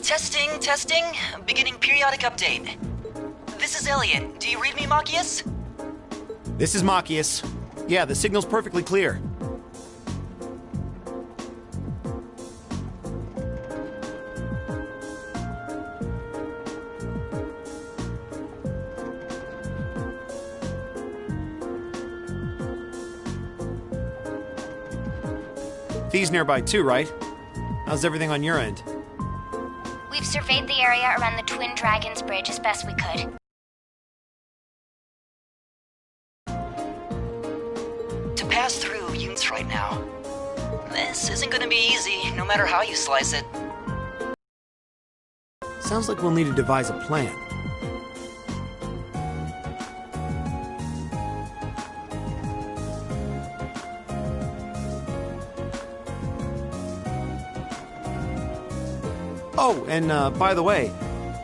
Testing, testing. Beginning periodic update. This is Elliot. Do you read me, Machias? This is Machias. Yeah, the signal's perfectly clear. He's nearby too, right? How's everything on your end? We've surveyed the area around the Twin Dragons Bridge as best we could. To pass through units right now. This isn't gonna be easy, no matter how you slice it. Sounds like we'll need to devise a plan. Oh, and by the way,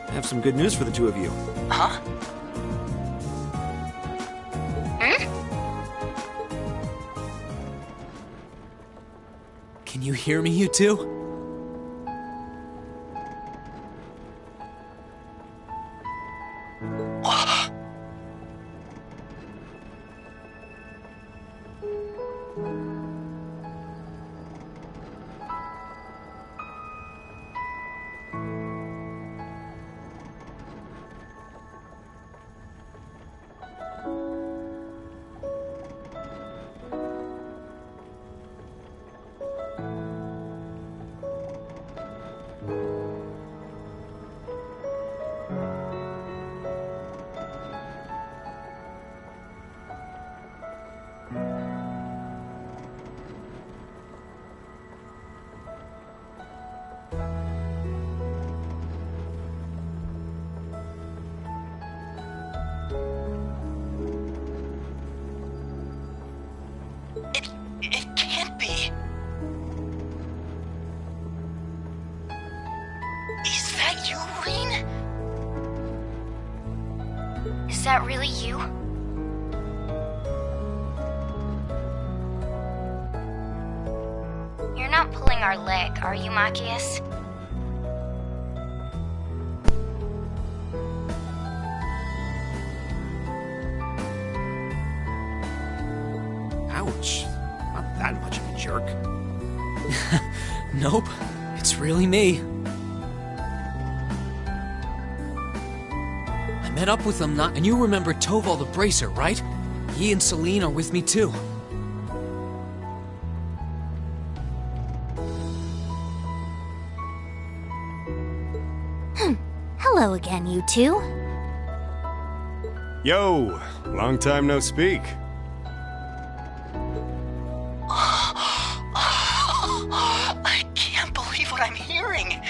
I have some good news for the two of you. Huh? Can you hear me, you two? It can't be. Is that you, Rean? Is that really you? You're not pulling our leg, are you, Machias? Ouch. Not that much of a jerk. Nope, it's really me. I met up with them and you remember Toval the Bracer, right? He and Celine are with me too. Hello again, you two. Yo, long time no speak. I can't believe what I'm hearing.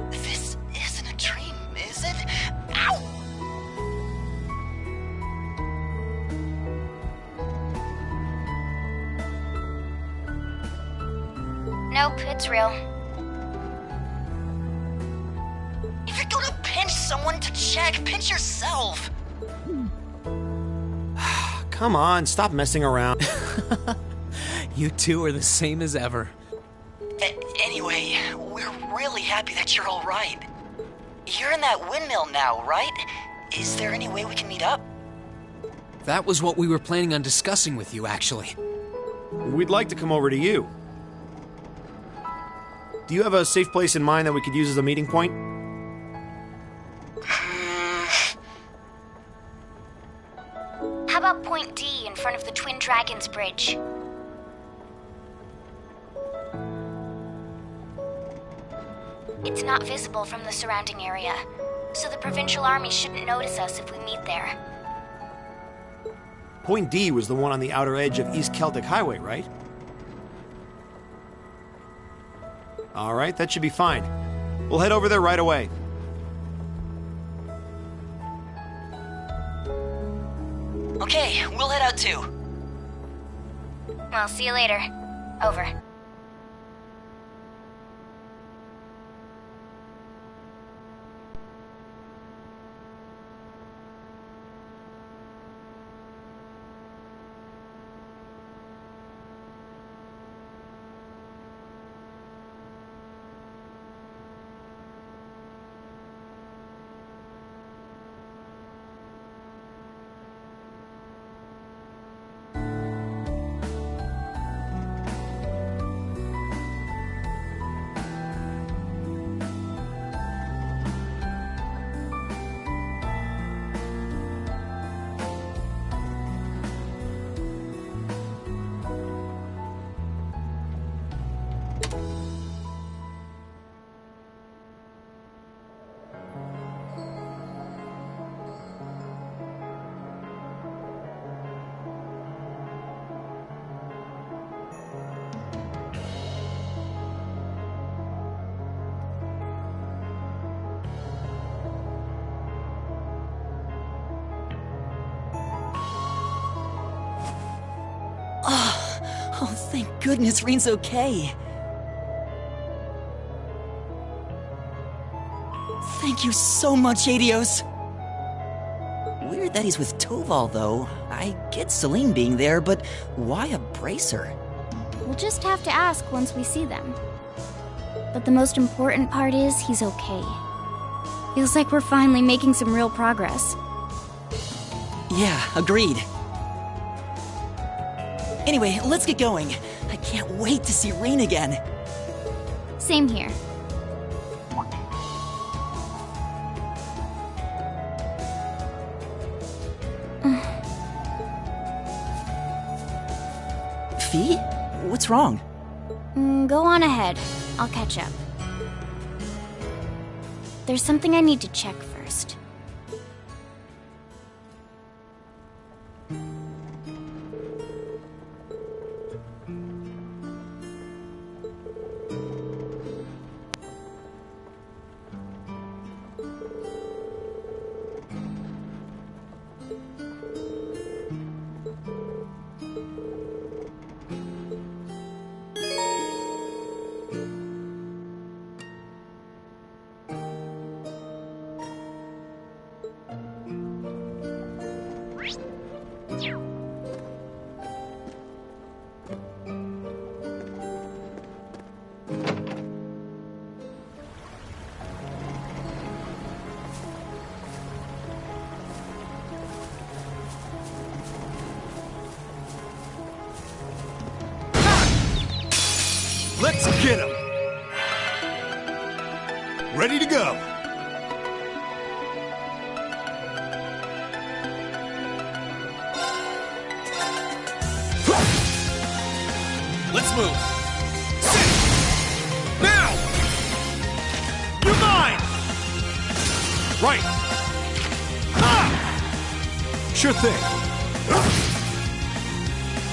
This isn't a dream, is it? Ow! Nope, it's real. If you're gonna pinch someone to check, pinch yourself. Come on, stop messing around. You two are the same as ever. Anyway, we're really happy that you're all right. You're in that windmill now, right? Is there any way we can meet up? That was what we were planning on discussing with you, actually. We'd like to come over to you. Do you have a safe place in mind that we could use as a meeting point? How about Point D in front of the Twin Dragons Bridge? It's not visible from the surrounding area, so the provincial army shouldn't notice us if we meet there. Point D was the one on the outer edge of East Celtic Highway, right? Alright, that should be fine. We'll head over there right away. Okay, we'll head out too. Well, see you later. Over. Oh, thank goodness Rean's okay. Thank you so much, Adios. Weird that he's with Toval, though. I get Celine being there, but why a bracer? We'll just have to ask once we see them. But the most important part is he's okay. Feels like we're finally making some real progress. Yeah, agreed. Anyway, let's get going. I can't wait to see Rean again. Same here. Fee? What's wrong? Go on ahead. I'll catch up. There's something I need to check first. Let's get him! Ready to go! Let's move. Now! You're mine! Right! Ah! Sure thing.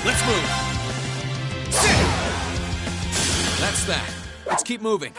Let's move. That's that. Let's keep moving.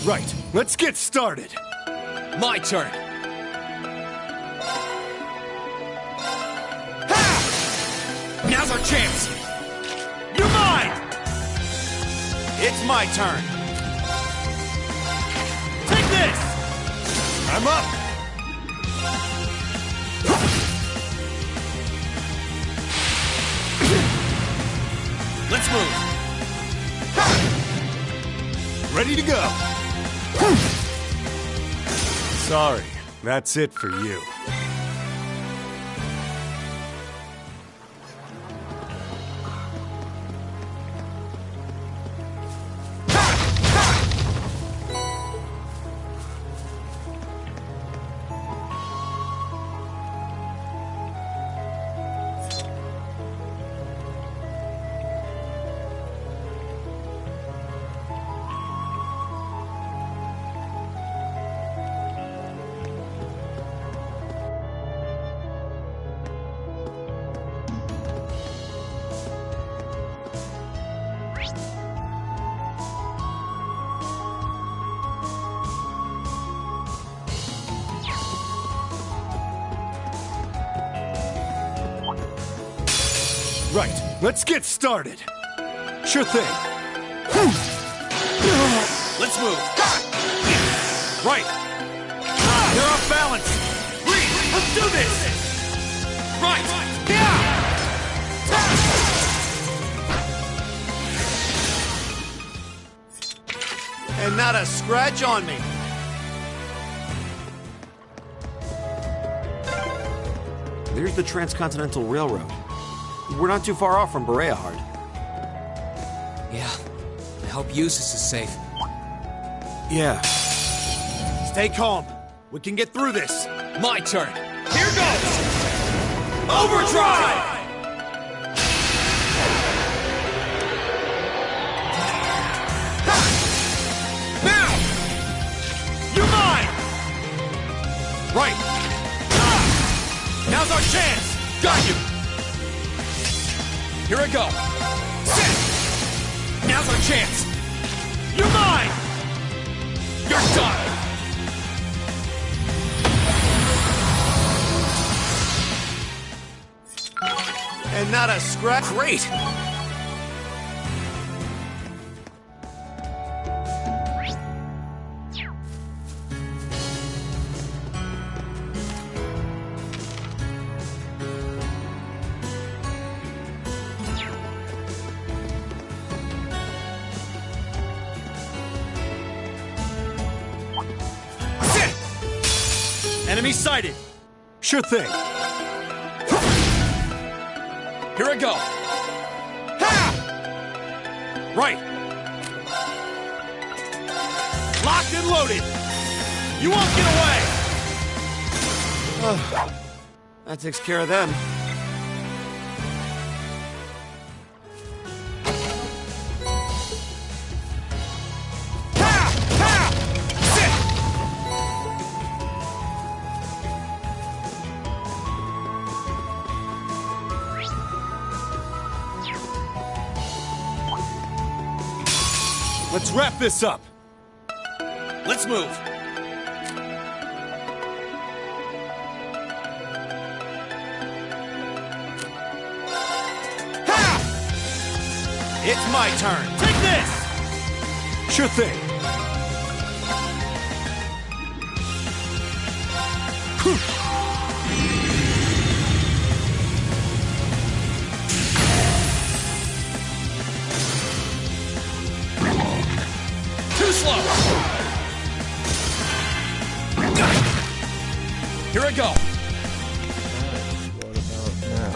Right, let's get started. My turn. Now's our chance! You're mine! It's my turn. Take this! I'm up! Let's move. Ready to go! Sorry, that's it for you. Right, let's get started. Sure thing. Let's move. Right! You're off balance! Rean, let's do this! Right! And not a scratch on me. There's the Transcontinental Railroad. We're not too far off from Bereahard. Yeah. I hope Eustace is safe. Yeah. Stay calm. We can get through this. My turn. Here goes! Overdrive! Now! You're mine! Right! Now's our chance! Got you! Here I go. Sit! Now's our chance! You're mine! You're done! And not a scratch. Great! Enemy sighted! Sure thing. Here I go! Ha! Right! Locked and loaded! You won't get away! That takes care of them. Let's wrap this up. Let's move. Ha! It's my turn. Take this! Sure thing. Too slow! Here I go! What about now?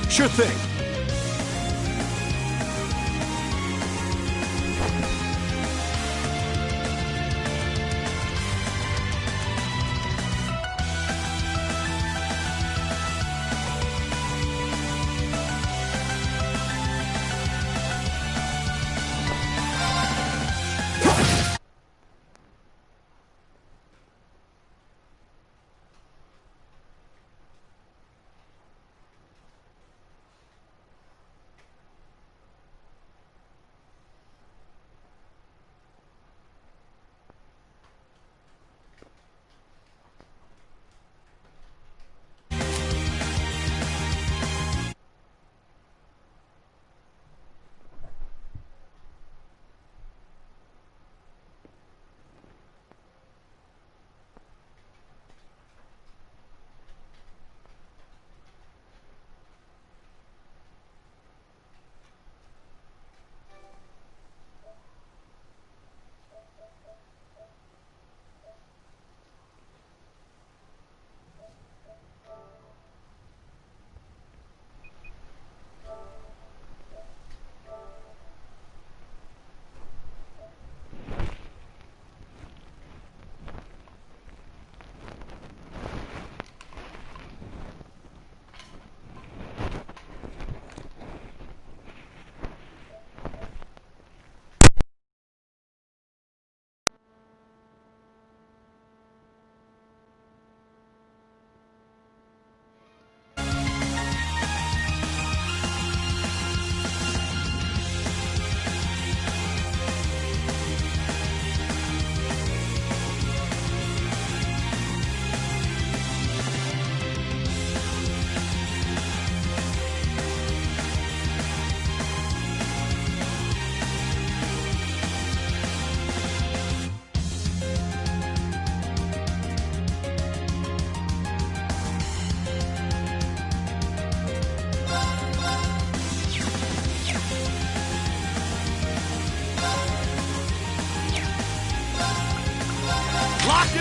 Sure thing.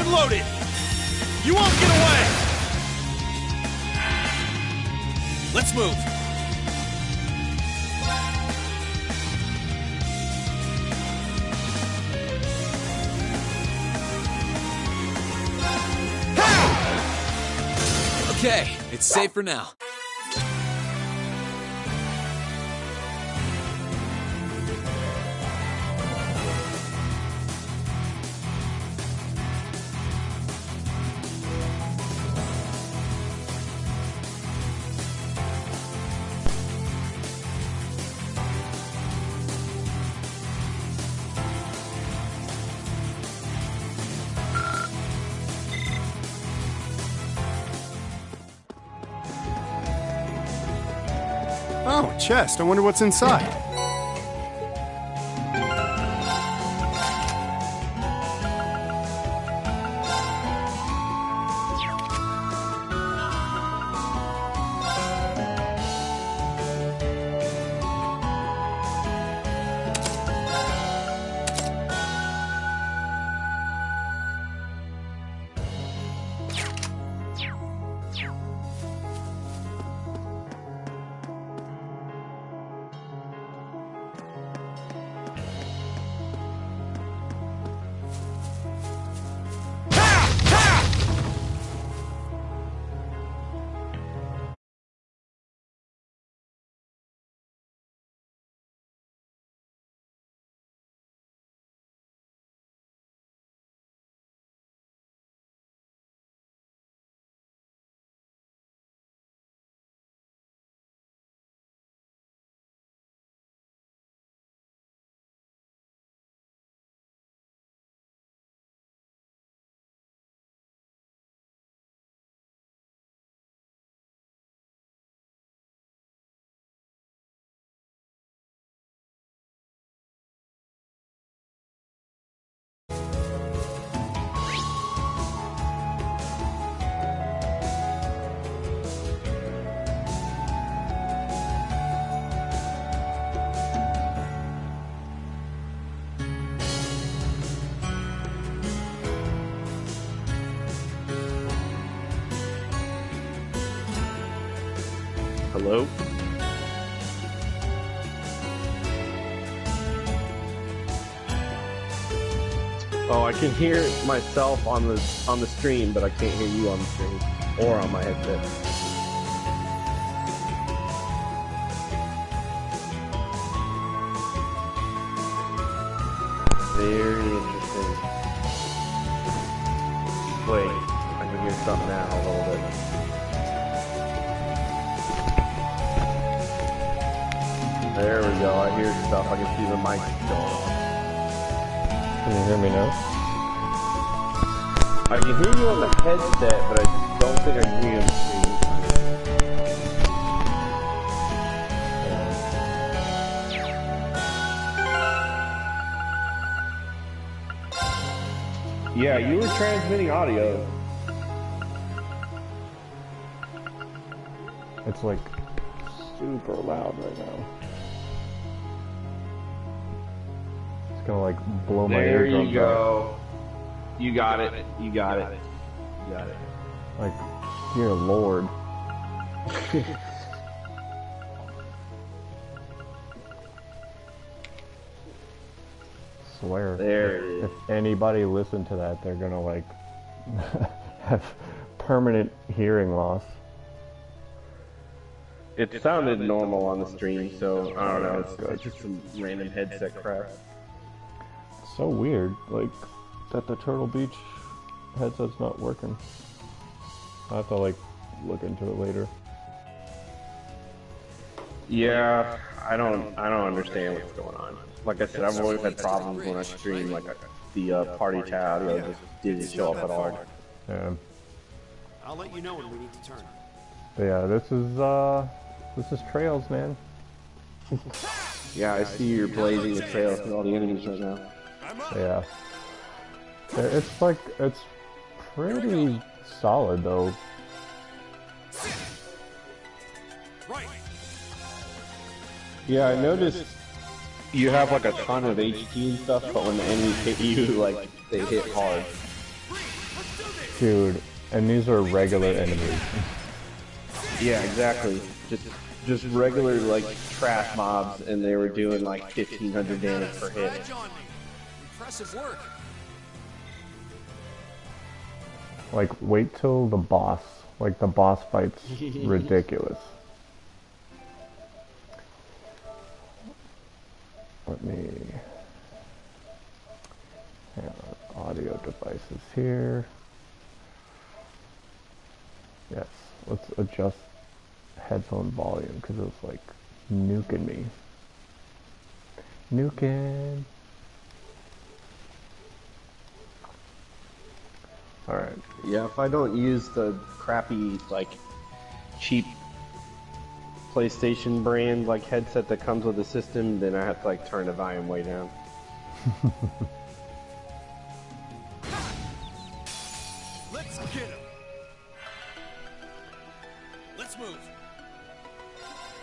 and loaded! You won't get away! Let's move! Okay, it's safe for now. Oh, a chest. I wonder what's inside. Hello? Oh, I can hear myself on the stream, but I can't hear you on the stream or on my headset. Very interesting. Wait, I can hear something now a little bit. There we go, I hear stuff. I can see the mic going on. Can you hear me now? I can hear you on the headset, but I don't think I can hear you on the screen. Yeah, you were transmitting audio. It's like super loud right now. It's gonna like blow my eardrums out. There you go. You got it. You got it. You got it. Like, dear Lord. Swear. There it is. If anybody listened to that, they're gonna like have permanent hearing loss. It sounded normal on the stream, so I don't know. It's just some random headset crap. It's so weird, like, that the Turtle Beach headset's not working. I have to like look into it later. Yeah, I don't understand what's going on. Like I said, I've always had problems when I stream. Like the party tab just didn't show up at all. Yeah. I'll let you know when we need to turn. But yeah, this is Trails, man. Yeah, I see you're blazing the trail through all the enemies right now. Yeah. It's like, it's pretty solid though. Yeah, I noticed you have like a ton of HP and stuff, but when the enemies hit you, like, they hit hard. Dude, and these are regular enemies. Yeah, exactly. Just regular like trash mobs, and they were doing like 1,500 damage per hit. Impressive work. Like, wait till the boss. Like, the boss fight's ridiculous. Let me... hang on, audio devices here. Yes, let's adjust headphone volume, because it was like nuking me. Nuking! Alright. Yeah, if I don't use the crappy, like, cheap PlayStation brand, like, headset that comes with the system, then I have to, like, turn the volume way down. Let's get him. Let's move.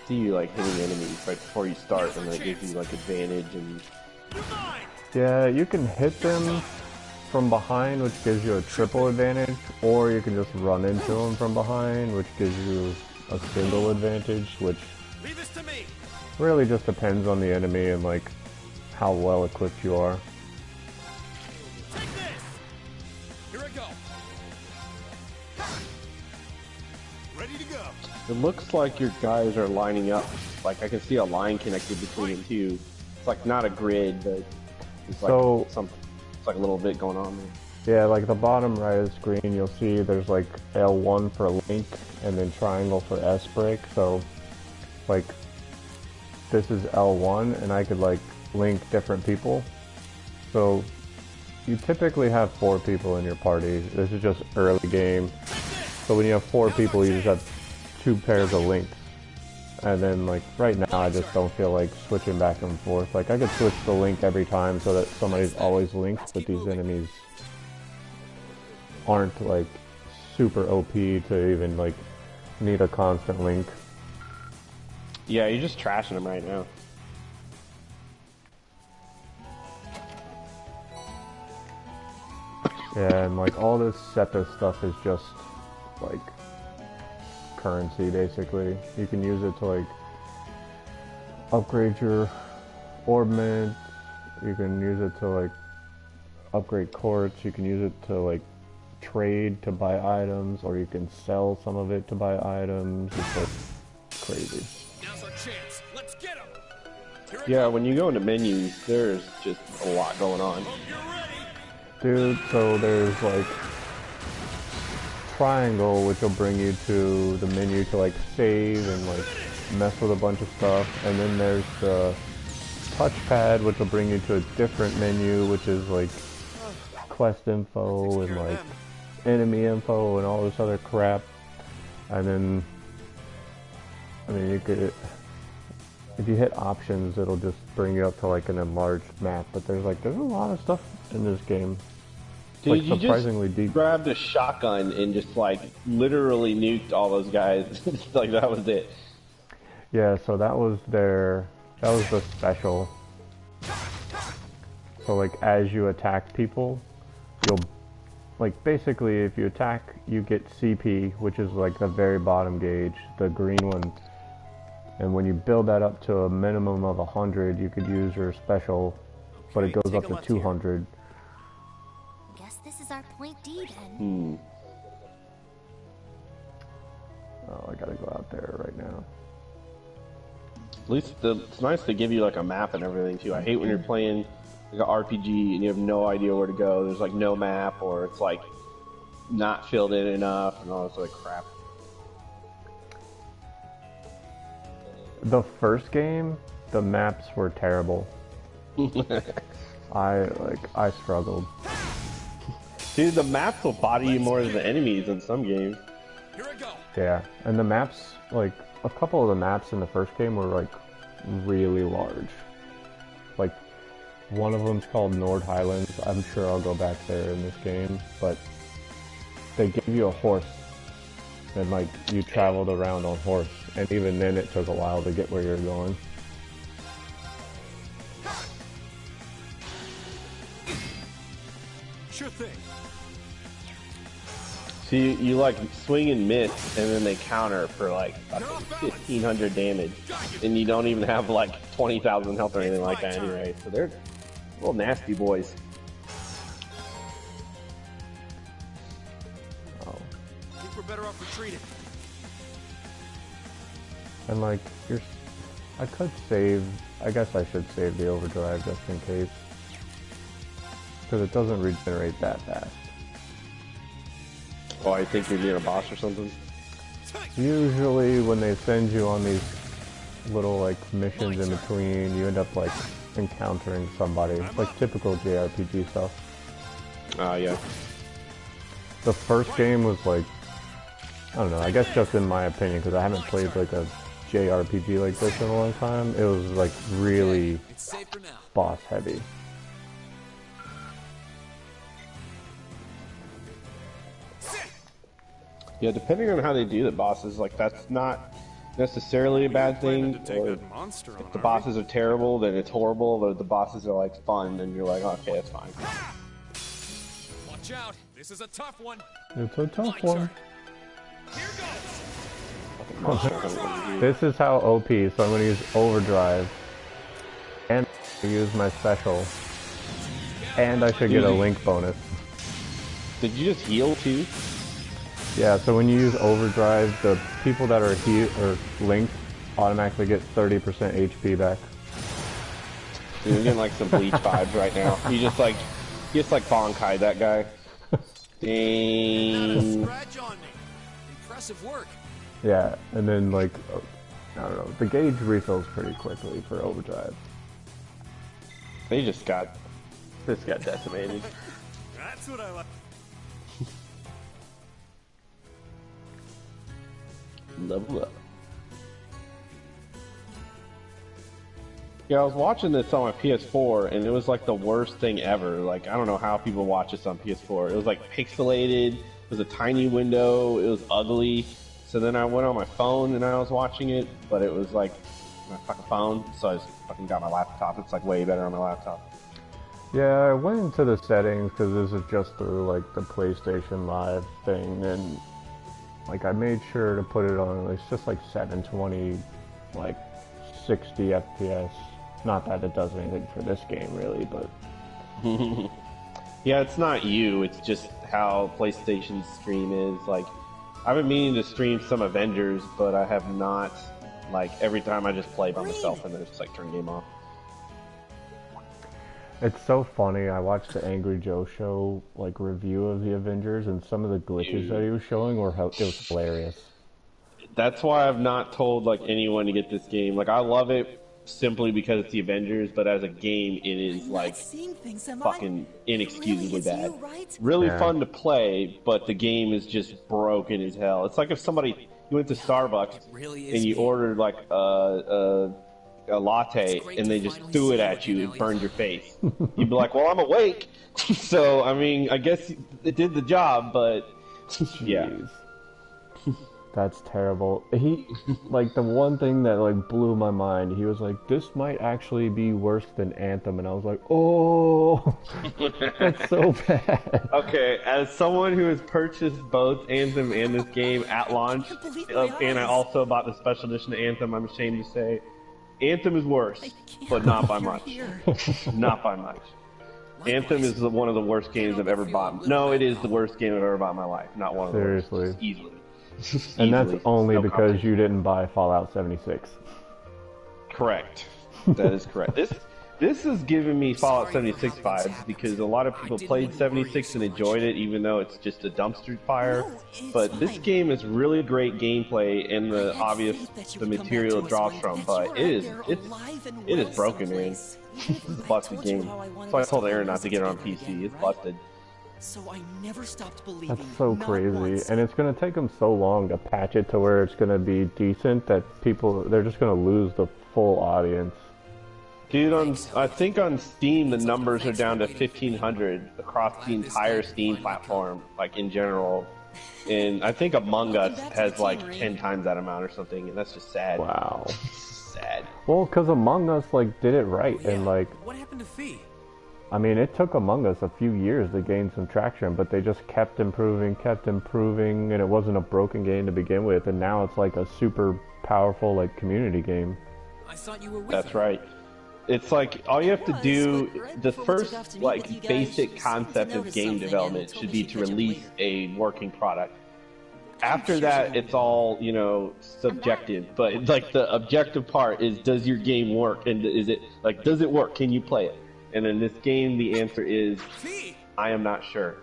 See you, like, hitting enemies right before you start, and that gives you, like, advantage, and... Yeah, you can hit them from behind, which gives you a triple advantage, or you can just run into them from behind, which gives you a single advantage, which Leave this to me. really just depends on the enemy and like how well equipped you are. Take this. Here I go. Ready to go. It looks like your guys are lining up. Like, I can see a line connected between them, too. It's, like, not a grid, but it's like So- something. It's like a little bit going on there. Yeah, like the bottom right of the screen, you'll see there's like L1 for Link and then triangle for S break. So, like, this is L1 and I could like link different people. So, you typically have 4 people in your party. This is just early game. So when you have 4 people, you just have 2 pairs of links. And then like right now I just don't feel like switching back and forth. Like I could switch the link every time so that somebody's always linked, but these enemies aren't like super OP to even like need a constant link. Yeah, you're just trashing them right now. Yeah, and like all this SEPA stuff is just like currency basically. You can use it to like upgrade your orbment, you can use it to like upgrade courts, you can use it to like trade to buy items, or you can sell some of it to buy items. It's like crazy. Now's our chance. Let's get him. Here I Yeah, go. when you go into menus, there's just a lot going on. Hope you're ready. Dude, so there's like triangle, which will bring you to the menu to like save and like mess with a bunch of stuff, and then there's the touchpad, which will bring you to a different menu, which is like quest info and like enemy info and all this other crap. And then I mean, you could, if you hit options, it'll just bring you up to like an enlarged map, but there's a lot of stuff in this game. Dude, Like surprisingly you just deep. grabbed a shotgun and just like literally nuked all those guys. Like that was it. Yeah, so that was the special. So like as you attack people, you'll like basically if you attack, you get CP, which is like the very bottom gauge, the green one. And when you build that up to a minimum of 100, you could use your special, but it goes up to 200. Guess this is our point D then. Oh, I gotta go out there right now. At least it's nice to give you like a map and everything too. I hate when you're playing like an RPG and you have no idea where to go. There's like no map, or it's like not filled in enough and all this other crap. The first game, the maps were terrible. I struggled. Dude, the maps will body you more than the enemies in some games. Here I go. Yeah, and the maps, like, a couple of the maps in the first game were, like, really large. Like, one of them's called Nord Highlands. I'm sure I'll go back there in this game, but they give you a horse, and, like, you traveled around on horse, and even then it took a while to get where you're going. Sure thing. So you like swing and miss, and then they counter for like 1,500 damage, and you don't even have like 20,000 health or anything like that anyway. So they're little nasty boys. I think we're better off retreating. And like, I could save, I guess I should save the overdrive just in case. Because it doesn't regenerate that fast. Oh, I think you're near a boss or something? Usually when they send you on these little like missions in between, you end up like encountering somebody. It's like typical JRPG stuff. Yeah. The first game was like, I don't know, I guess just in my opinion, because I haven't played like a JRPG like this in a long time, it was like really boss heavy. Yeah, depending on how they do the bosses, like that's not necessarily a bad thing. If the bosses are terrible, then it's horrible. But if the bosses are like fun, then you're like, oh, okay, that's fine. Watch out! This is a tough one. It's a tough one. Here goes. This is how OP, so I'm going to use overdrive, and use my special, and I should get a link bonus. Did you just heal too? Yeah, so when you use overdrive, the people that are linked automatically get 30% HP back. Dude, you're getting like some Bleach vibes right now. You just like Bonkai that guy. Dang. Impressive work. Yeah, and then like, I don't know, the gauge refills pretty quickly for overdrive. They just got decimated. That's what I like. Level up. Yeah, I was watching this on my PS4, and it was like the worst thing ever. Like, I don't know how people watch this on PS4. It was like pixelated, it was a tiny window, it was ugly. So then I went on my phone and I was watching it, but it was like my fucking phone, so I just fucking got my laptop. It's like way better on my laptop. Yeah, I went into the settings because this is just through like the PlayStation Live thing, and like I made sure to put it on, it's just like 720, like 60 FPS. Not that it does anything for this game really, but... Yeah, it's not you, it's just how PlayStation's stream is. Like, I've been meaning to stream some Avengers, but I have not. Like, every time I just play by myself and then just like turn the game off. It's so funny, I watched the Angry Joe show, like, review of the Avengers, and some of the glitches that he was showing it was hilarious. That's why I've not told, like, anyone to get this game. Like, I love it simply because it's the Avengers, but as a game, it is, like, fucking inexcusably bad. Really fun to play, but the game is just broken as hell. It's like if somebody, you went to Starbucks, and you ordered, like, a latte, and they just threw it at you and burned your face. You'd be like, well, I'm awake, so, I mean, I guess it did the job, but, yeah. That's terrible. He, like, the one thing that, like, blew my mind, he was like, this might actually be worse than Anthem, and I was like, oh, that's so bad. Okay, as someone who has purchased both Anthem and this game at launch, and I also bought the special edition of Anthem, I'm ashamed to say, Anthem is worse, but not by much. Not by much. Anthem is one of the worst games I've ever bought. No, it is the worst game I've ever bought in my life. Not one of the worst. Seriously. Easily. And that's only because you didn't buy Fallout 76. Correct. That is correct. This is giving me Fallout 76 vibes because a lot of people played 76 and enjoyed it, even though it's just a dumpster fire. But this game is really great gameplay, and the material it draws from. But it is broken, man. It's a busted game. So I told Aaron not to get it on PC. It's busted. So I never stopped believing. That's so crazy, and it's gonna take them so long to patch it to where it's gonna be decent that they're just gonna lose the full audience. Dude, I think on Steam the numbers are down to 1,500 across the entire Steam platform, like in general. And I think Among Us has like 10 times that amount or something, and that's just sad. Wow. Sad. Well, because Among Us like did it right, and like what happened to Fee? I mean, it took Among Us a few years to gain some traction, but they just kept improving, and it wasn't a broken game to begin with, and now it's like a super powerful like community game. I thought you were with That's me. right. It's like all you have to do, the first like basic concept of game development should be to release a working product. After that, it's all, you know, subjective, but like the objective part is, does your game work, and is it like, does it work? Can you play it? And in this game, the answer is, I am not sure.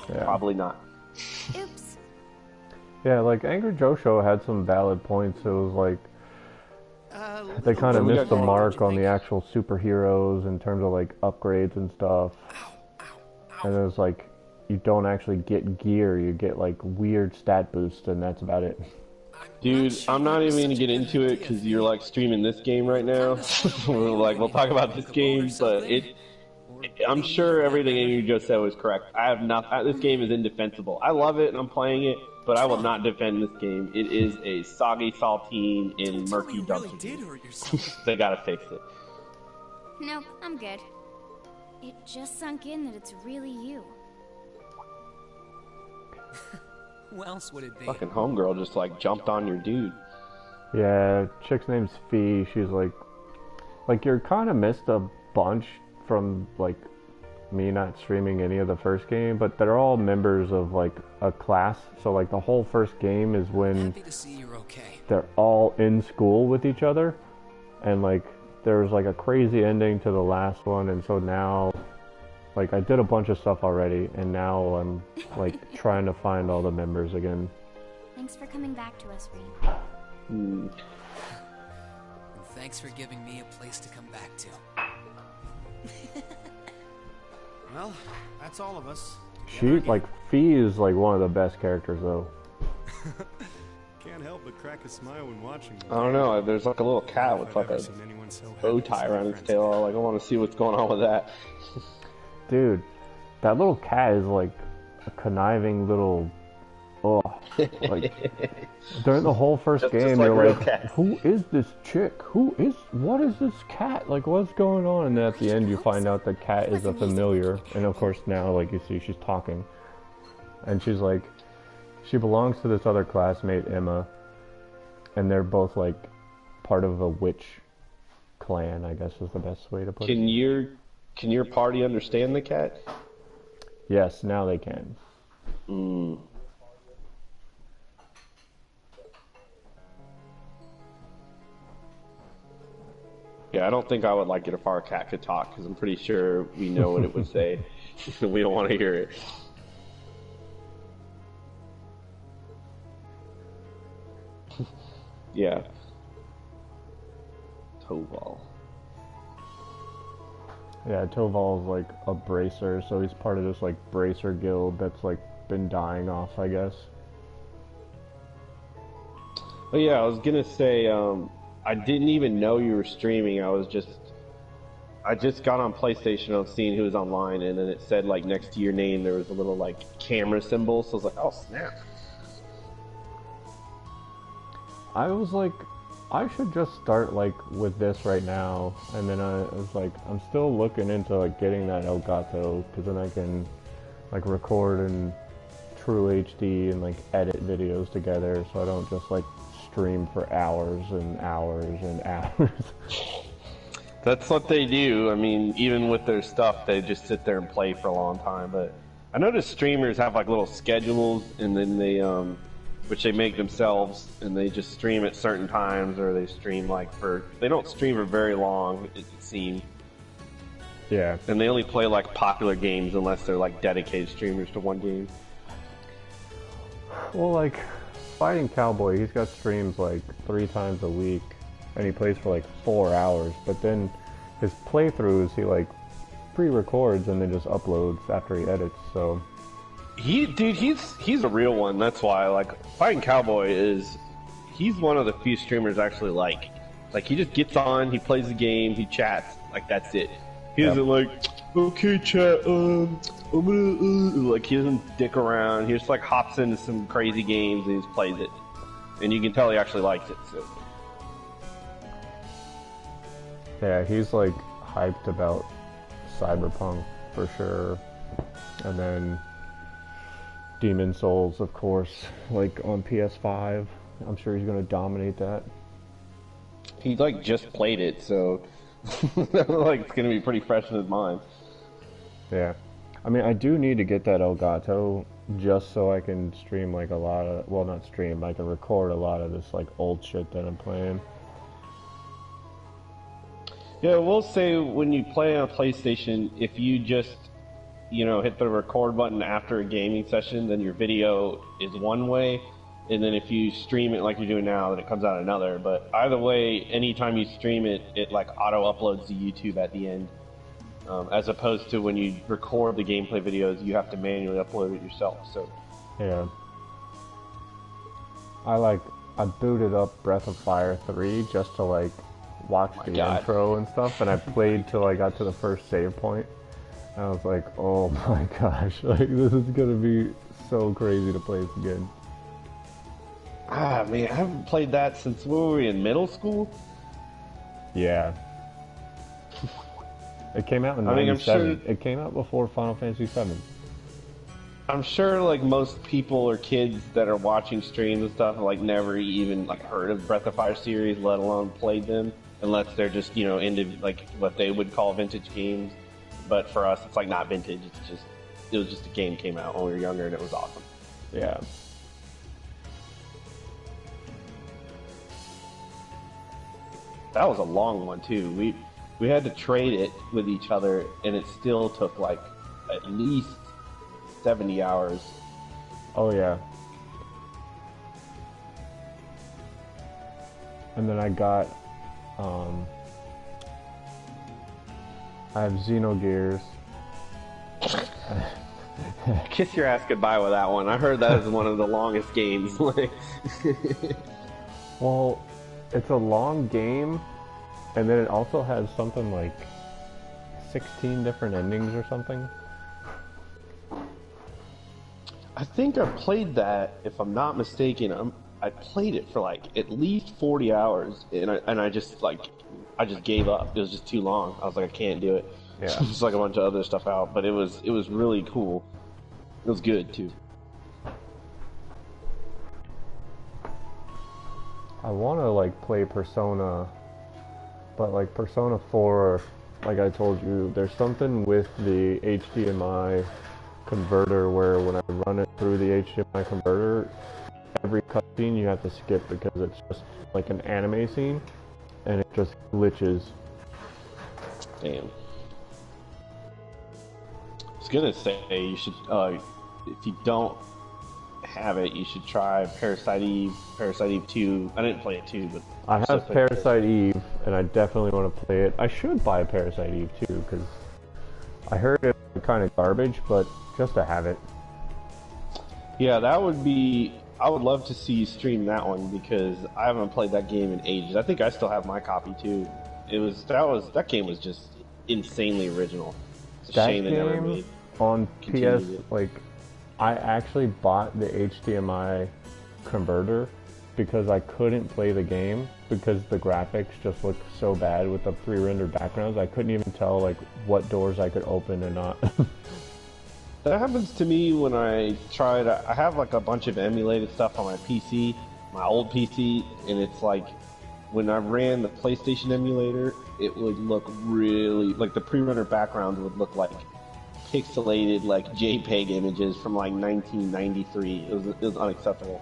Yeah. Probably not. Oops. Yeah, like Angry Joe Show had some valid points. It was like they kind of missed the mark on the actual superheroes in terms of like upgrades and stuff. And it was like, you don't actually get gear, you get like weird stat boosts, and that's about it. Dude, I'm not even gonna get into it because you're like streaming this game right now. Like, we'll talk about this game, but I'm sure everything you just said was correct. I have not. This game is indefensible. I love it and I'm playing it, but I will not defend this game. It is a soggy saltine in murky dumpster. They gotta fix it. Nope, I'm good. It just sunk in that it's really you. Who else would it be? Fucking homegirl just like jumped on your dude. Yeah, chick's name's Fee. She's like you're kind of missed a bunch from like me not streaming any of the first game, but they're all members of like a class. So like the whole first game is when Happy to see you're okay. they're all in school with each other, and like there's like a crazy ending to the last one, and so now like I did a bunch of stuff already, and now I'm like trying to find all the members again. Thanks for coming back to us, Rean. And thanks for giving me a place to come back to. Well, that's all of us. Like Fee is like one of the best characters though. Can't help but crack a smile when watching. I don't know. There's like a little cat with like a bow tie around its tail. Like, I want to see what's going on with that. Dude, that little cat is like a conniving little. Oh, like during the whole first game, like you're real like, cats. "Who is this chick? What is this cat? Like, what's going on?" And then at the end, you find out the cat is a familiar, and of course now, like you see, she's talking, and she's like, she belongs to this other classmate, Emma, and they're both like part of a witch clan, I guess is the best way to put it. Can your party understand the cat? Yes, now they can. Yeah, I don't think I would like it if our cat could talk, because I'm pretty sure we know what it would say. We don't want to hear it. Yeah. Toval. Yeah, Toval's like a bracer, so he's part of this like bracer guild that's like been dying off, I guess. Oh yeah, I was gonna say, I didn't even know you were streaming. I just got on PlayStation. I was seeing who was online, and then it said like next to your name there was a little like camera symbol. So I was like, oh snap. I was like, I should just start like with this right now, and then I was like, I'm still looking into like getting that Elgato, because then I can like record in true HD and like edit videos together, so I don't just like stream for hours and hours and hours. That's what they do. I mean, even with their stuff, they just sit there and play for a long time. But I noticed streamers have like little schedules, and then they which they make themselves, and they just stream at certain times, or they stream like they don't stream for very long, it seems. Yeah. And they only play like popular games unless they're like dedicated streamers to one game. Well, like Fighting Cowboy, he's got streams like 3 times a week, and he plays for like 4 hours, but then his playthroughs he like pre-records and then just uploads after he edits, so he's a real one. That's why, like, Fighting Cowboy he's one of the few streamers I actually like he just gets on, he plays the game, he chats, like that's it. He doesn't like, okay chat, I'm gonna like, he doesn't dick around. He just like hops into some crazy games and he just plays it, and you can tell he actually likes it. So yeah, he's like hyped about Cyberpunk for sure. And then Demon Souls, of course, like on PS5. I'm sure he's going to dominate that. He like just played it, so like it's going to be pretty fresh in his mind. Yeah. I mean, I do need to get that Elgato just so I can stream like a lot of, well, not stream, I can record a lot of this like old shit that I'm playing. Yeah, we'll say when you play on a PlayStation, if you just, you know, hit the record button after a gaming session, then your video is one way, and then if you stream it like you're doing now, then it comes out another. But either way, anytime you stream it, it like auto uploads to YouTube at the end. As opposed to when you record the gameplay videos, you have to manually upload it yourself. So yeah, I booted up Breath of Fire 3 just to like watch the intro and stuff, and I played till I got to the first save point. And I was like, oh my gosh, like this is gonna be so crazy to play this again. Ah man, I haven't played that since we were in middle school. Yeah. It came out in 97. It came out before Final Fantasy VII. I'm sure like most people or kids that are watching streams and stuff have like never even like heard of Breath of Fire series, let alone played them, unless they're just, you know, into like what they would call vintage games. But for us, it's like not vintage. It was just a game came out when we were younger, and it was awesome. Yeah. That was a long one too. We had to trade it with each other, and it still took like at least 70 hours. Oh yeah. And then I got, I have Xenogears. Kiss your ass goodbye with that one. I heard that is one of the longest games. Well, it's a long game. And then it also has something like 16 different endings or something. I think I played that, if I'm not mistaken. I played it for like at least 40 hours, and I just gave up. It was just too long. I was like, I can't do it. Yeah. Just like a bunch of other stuff out, but it was really cool. It was good too. I want to like play Persona. But like Persona 4, like I told you, there's something with the HDMI converter where when I run it through the HDMI converter, every cutscene you have to skip because it's just like an anime scene, and it just glitches. Damn. I was gonna say, you should, if you don't have it, you should try Parasite Eve 2. I didn't play it 2, but I have Parasite Eve, and I definitely want to play it. I should buy Parasite Eve too, because I heard it's kind of garbage, but just to have it. Yeah, that would be. I would love to see you stream that one, because I haven't played that game in ages. I think I still have my copy too. That game was just insanely original. It's a shame they never made on PS. Like, I actually bought the HDMI converter because I couldn't play the game because the graphics just looked so bad with the pre-rendered backgrounds. I couldn't even tell like what doors I could open and not. That happens to me when I try to. I have like a bunch of emulated stuff on my PC, my old PC, and it's like when I ran the PlayStation emulator, it would look really like the pre-rendered backgrounds would look like pixelated like JPEG images from like 1993. It was unacceptable.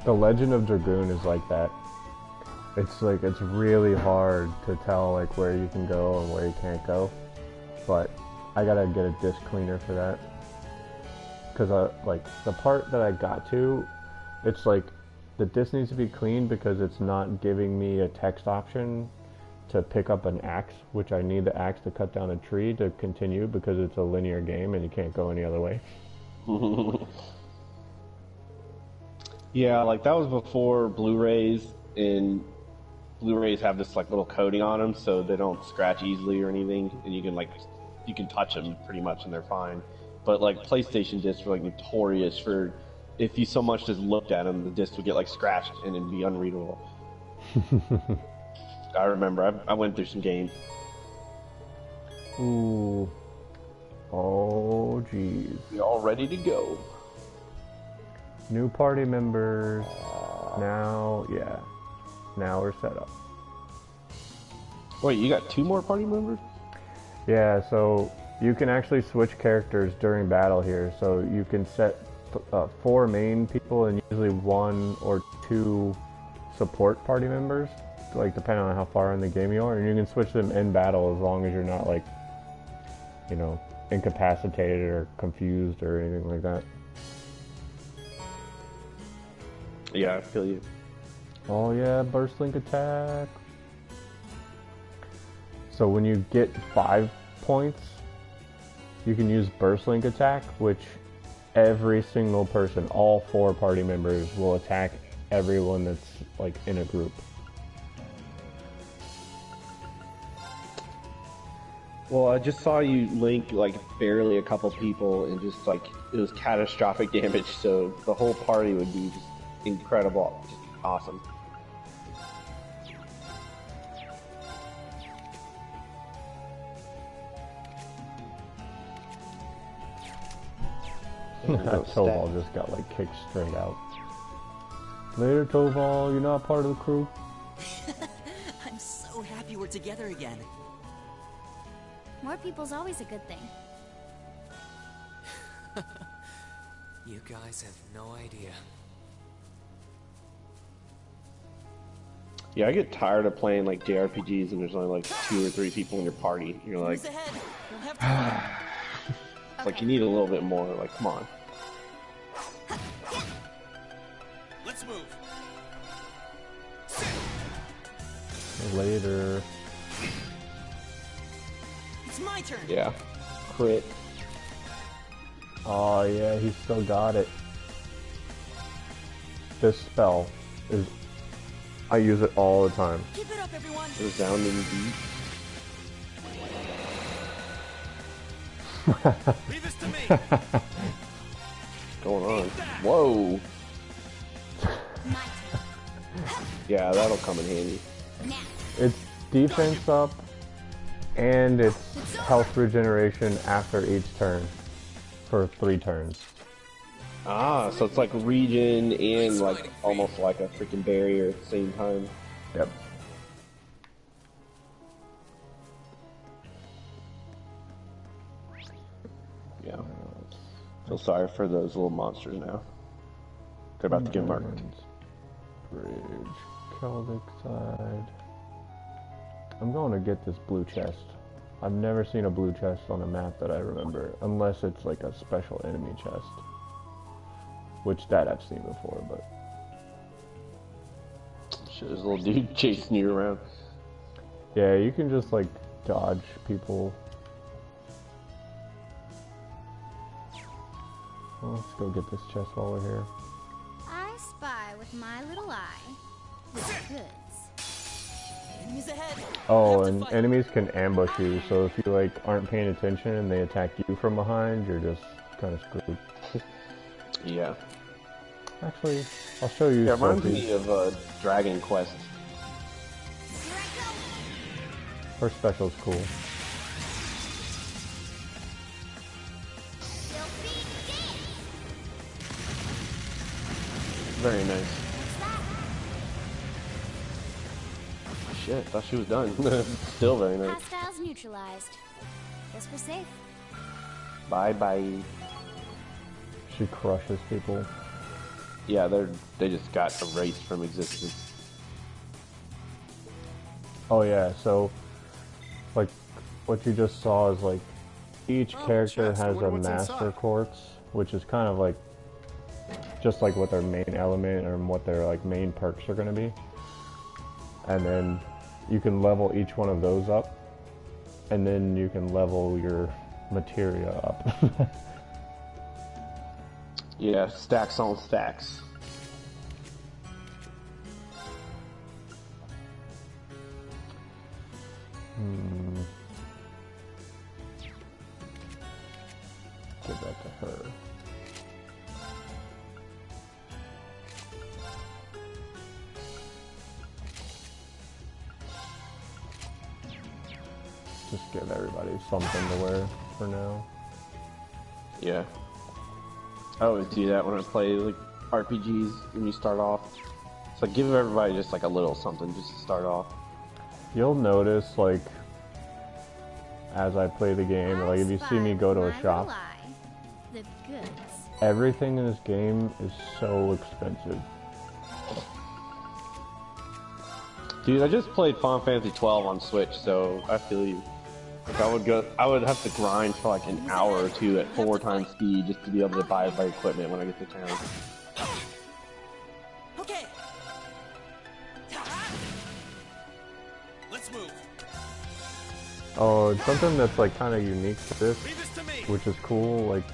The Legend of Dragoon is like that. It's like it's really hard to tell like where you can go and where you can't go. But I gotta get a disc cleaner for that. Cause like the part that I got to, it's like the disc needs to be cleaned because it's not giving me a text option to pick up an axe, which I need the axe to cut down a tree to continue because it's a linear game and you can't go any other way. Yeah, like that was before Blu-rays, and Blu-rays have this like little coating on them so they don't scratch easily or anything, and you can touch them pretty much and they're fine. But like PlayStation discs are like notorious for if you so much as looked at them, the disc would get like scratched and it'd be unreadable. I remember, I went through some games. Ooh. Oh, jeez. We all ready to go. New party members. Now, yeah. Now we're set up. Wait, you got 2 more party members? Yeah, so you can actually switch characters during battle here. So you can set 4 main people and usually 1 or 2 support party members, like depending on how far in the game you are, and you can switch them in battle as long as you're not like, you know, incapacitated or confused or anything like that. Yeah, I feel you. Oh yeah, burst link attack. So when you get 5 points, you can use burst link attack, which every single person, all 4 party members, will attack everyone that's like in a group. Well, I just saw you link like barely a couple people and just like it was catastrophic damage, so the whole party would be just incredible, just awesome. Toval just got like kicked straight out. Later, Toval, you're not part of the crew. I'm so happy we're together again. More people's always a good thing. You guys have no idea. Yeah, I get tired of playing like JRPGs and there's only like 2 or 3 people in your party. You're like, it's like you need a little bit more. Like, come on. Let's move. Later. It's my turn. Yeah. Crit. Oh yeah, he still got it. This spell is... I use it all the time. Keep it up, everyone. Resounding beat. Leave this to me. What's going on? Whoa. Yeah, that'll come in handy. It's defense up, and it's health regeneration after each turn for 3 turns. Ah, so it's like regen and like almost like a freaking barrier at the same time. Yep. Yeah. Feel sorry for those little monsters now. They're about to get marked. Bridge, Celtic side. I'm going to get this blue chest. I've never seen a blue chest on a map that I remember, unless it's like a special enemy chest. Which that I've seen before, but... Shit, there's a little dude chasing you around. Yeah, you can just like dodge people. Well, let's go get this chest while we're here. I spy with my little eye the goods. Enemies ahead. Oh, and enemies can ambush you, so if you like aren't paying attention and they attack you from behind, you're just kind of screwed. Yeah. Actually, I'll show you. Yeah, it reminds something. me of Dragon Quest. Her special's cool. Very nice. Shit, thought she was done. Still very nice. Hostiles neutralized. Guess we're safe. Bye bye. She crushes people. Yeah, they just got erased from existence. Oh yeah, so like what you just saw is like each character chest. I has wonder a what's master inside. quartz, which is kind of like just like what their main element or what their like main perks are going to be. And then you can level each one of those up, and then you can level your materia up. Yeah, stacks on stacks. Give that to her. Just give everybody something to wear for now. Yeah. I always do that when I play like RPGs when you start off. So give everybody just like a little something just to start off. You'll notice, like, as I play the game, like if you see me go to a shop, The goods. everything in this game is so expensive. Dude, I just played Final Fantasy 12 on Switch, so I feel you. Like I would have to grind for like an hour or two at 4 times speed just to be able to buy my equipment when I get to town. Okay. Let's move. Oh, it's something that's like kind of unique to this, Leave this to me. which is cool. Like,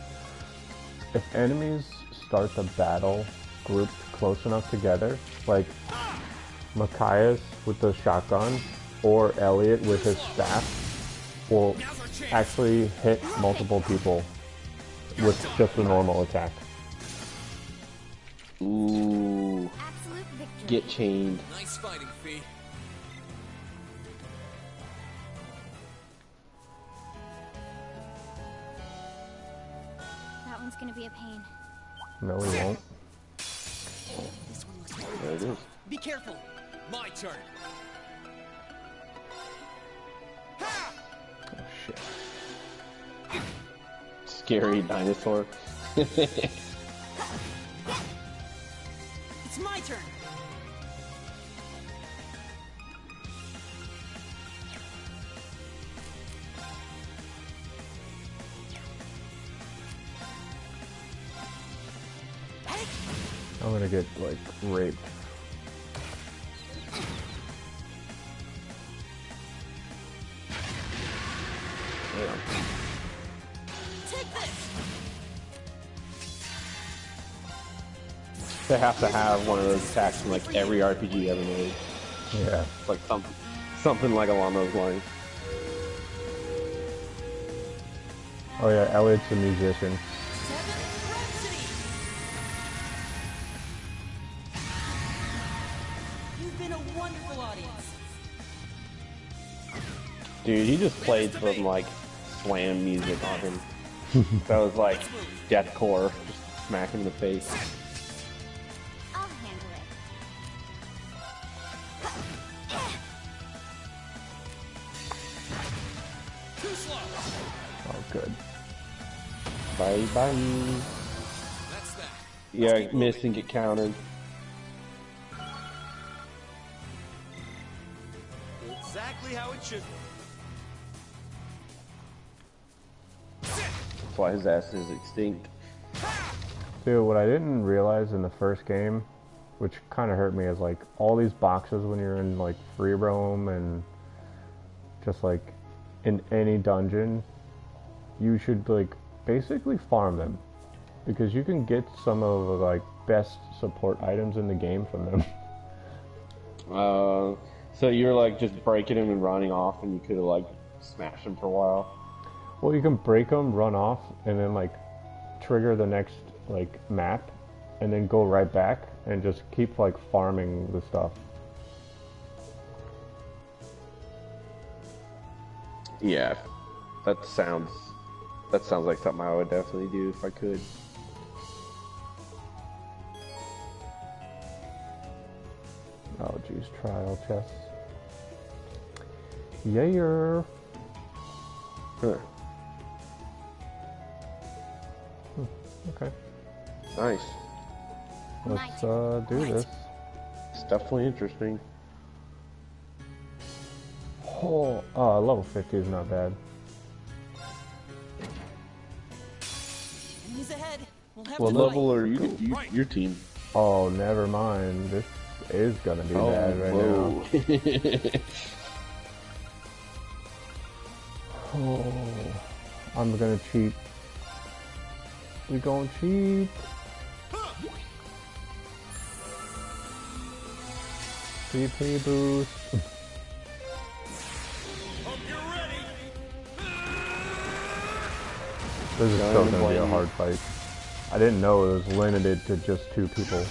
if enemies start the battle grouped close enough together, like Machias with the shotgun or Elliot with his staff, will Now's our chance. actually hit multiple people with just a normal attack. Ooh, Absolute victory. get chained. Nice fighting, Fee. That one's gonna be a pain. No, we won't. This one looks There it is. Be careful. My turn. Oh shit. Scary dinosaur. It's my turn. I'm gonna get like raped. Take this. They have to have one of those attacks from like every RPG ever made. Yeah. It's like something like along those lines. Oh yeah, Elliot's a musician. You've been a wonderful audience. Dude, he just played some like slam music on him. That was like deathcore, just smack him in the face. I'll handle it. Too slow. Oh good. Bye bye. That's that. Yeah, miss and get countered. Exactly how it should be. That's why his ass is extinct. Dude, what I didn't realize in the first game, which kind of hurt me, is like all these boxes when you're in like free roam and just like in any dungeon, you should like basically farm them because you can get some of the like best support items in the game from them. So you're like just breaking him and running off, and you could have like smashed him for a while. Well, you can break them, run off, and then like trigger the next like map, and then go right back and just keep like farming the stuff. Yeah, that sounds like something I would definitely do if I could. Oh geez, trial chests. Yeah. Huh. Okay. Nice. Let's do this. It's definitely interesting. Oh, level 50 is not bad. Enemies ahead. We'll have What to level fight. are you your team? Oh, never mind. This is gonna be bad right now. Oh, I'm gonna cheat. We gonna cheat. CP boost. Hope you're ready. This is still gonna be a hard fight. I didn't know it was limited to just 2 people.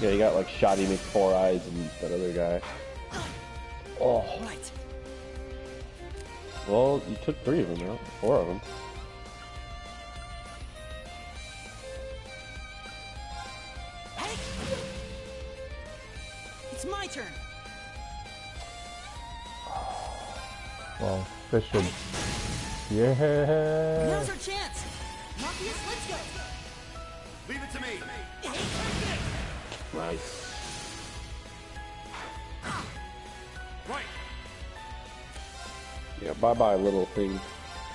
Yeah, you got like Shoddy McFour Eyes and that other guy. Oh. Right. Well, you took 3 of them out. 4 of them. Hey! It's my turn. Well, this should... Yeah! Now's our chance. Morpheus, let's go. Leave it to me. Nice. Right. Yeah, bye-bye, little thing.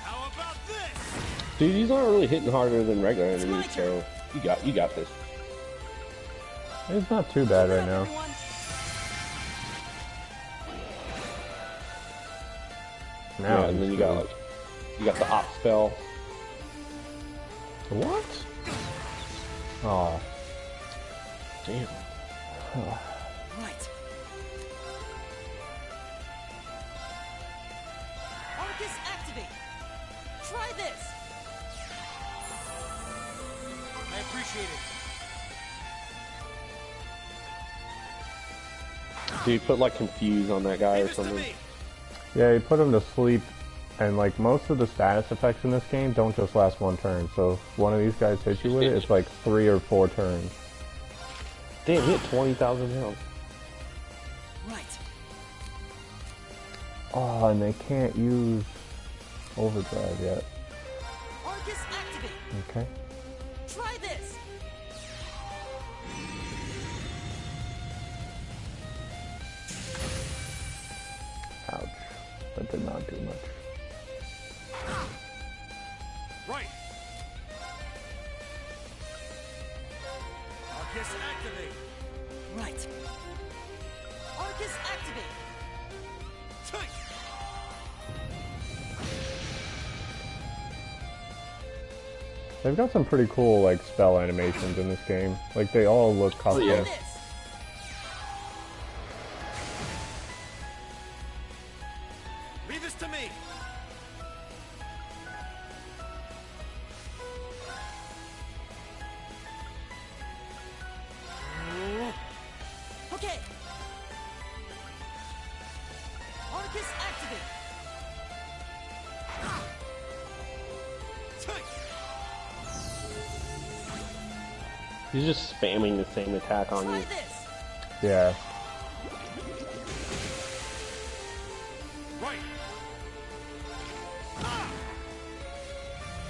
How about this? Dude, these aren't really hitting harder than regular enemies, so you got this. It's not too bad right now. Now, Yeah, and then you got the op spell. What? Oh. Damn. Right. Arcus activate. Try this. I appreciate it. Do you put like confuse on that guy or something? Yeah, you put him to sleep, and like most of the status effects in this game don't just last 1 turn, so if one of these guys hits you with it, it's like 3 or 4 turns. Damn, he hit 20,000 health. Right. Oh, and they can't use overdrive yet. Arcus activate. Okay. Try this. Ouch. That did not do much. Right. Arcus activate. Right. Arcus activate. Tight. They've got some pretty cool like spell animations in this game. Like they all look custom. yeah. This. Leave this to me. Okay. Arcus activate. Tight. He's just spamming the same attack on Try you. this. Yeah. Right.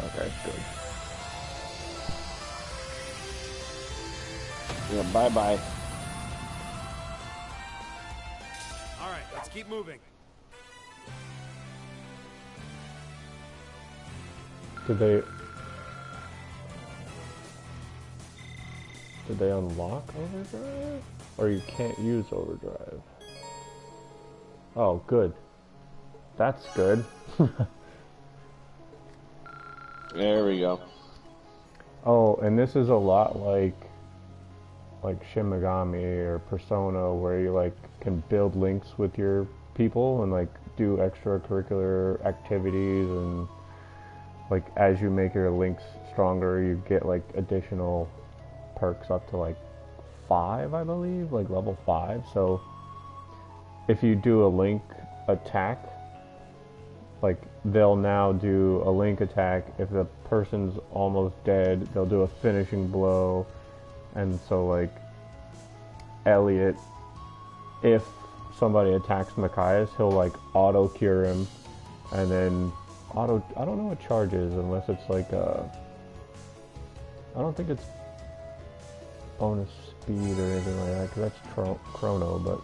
Okay, good. Yeah, bye-bye. All right, let's keep moving. Did they unlock overdrive? Or you can't use overdrive? Oh, good. That's good. There we go. Oh, and this is a lot like Shin Megami or Persona, where you like can build links with your people and like do extracurricular activities, and like as you make your links stronger, you get like additional perks up to like 5, I believe, like level 5. So if you do a link attack, like they'll now do a link attack. If the person's almost dead, they'll do a finishing blow. And so like Elliot, if somebody attacks Machias, he'll like auto cure him, and then I don't know what charge is, unless it's like I don't think it's bonus speed or anything like that, because that's chrono, but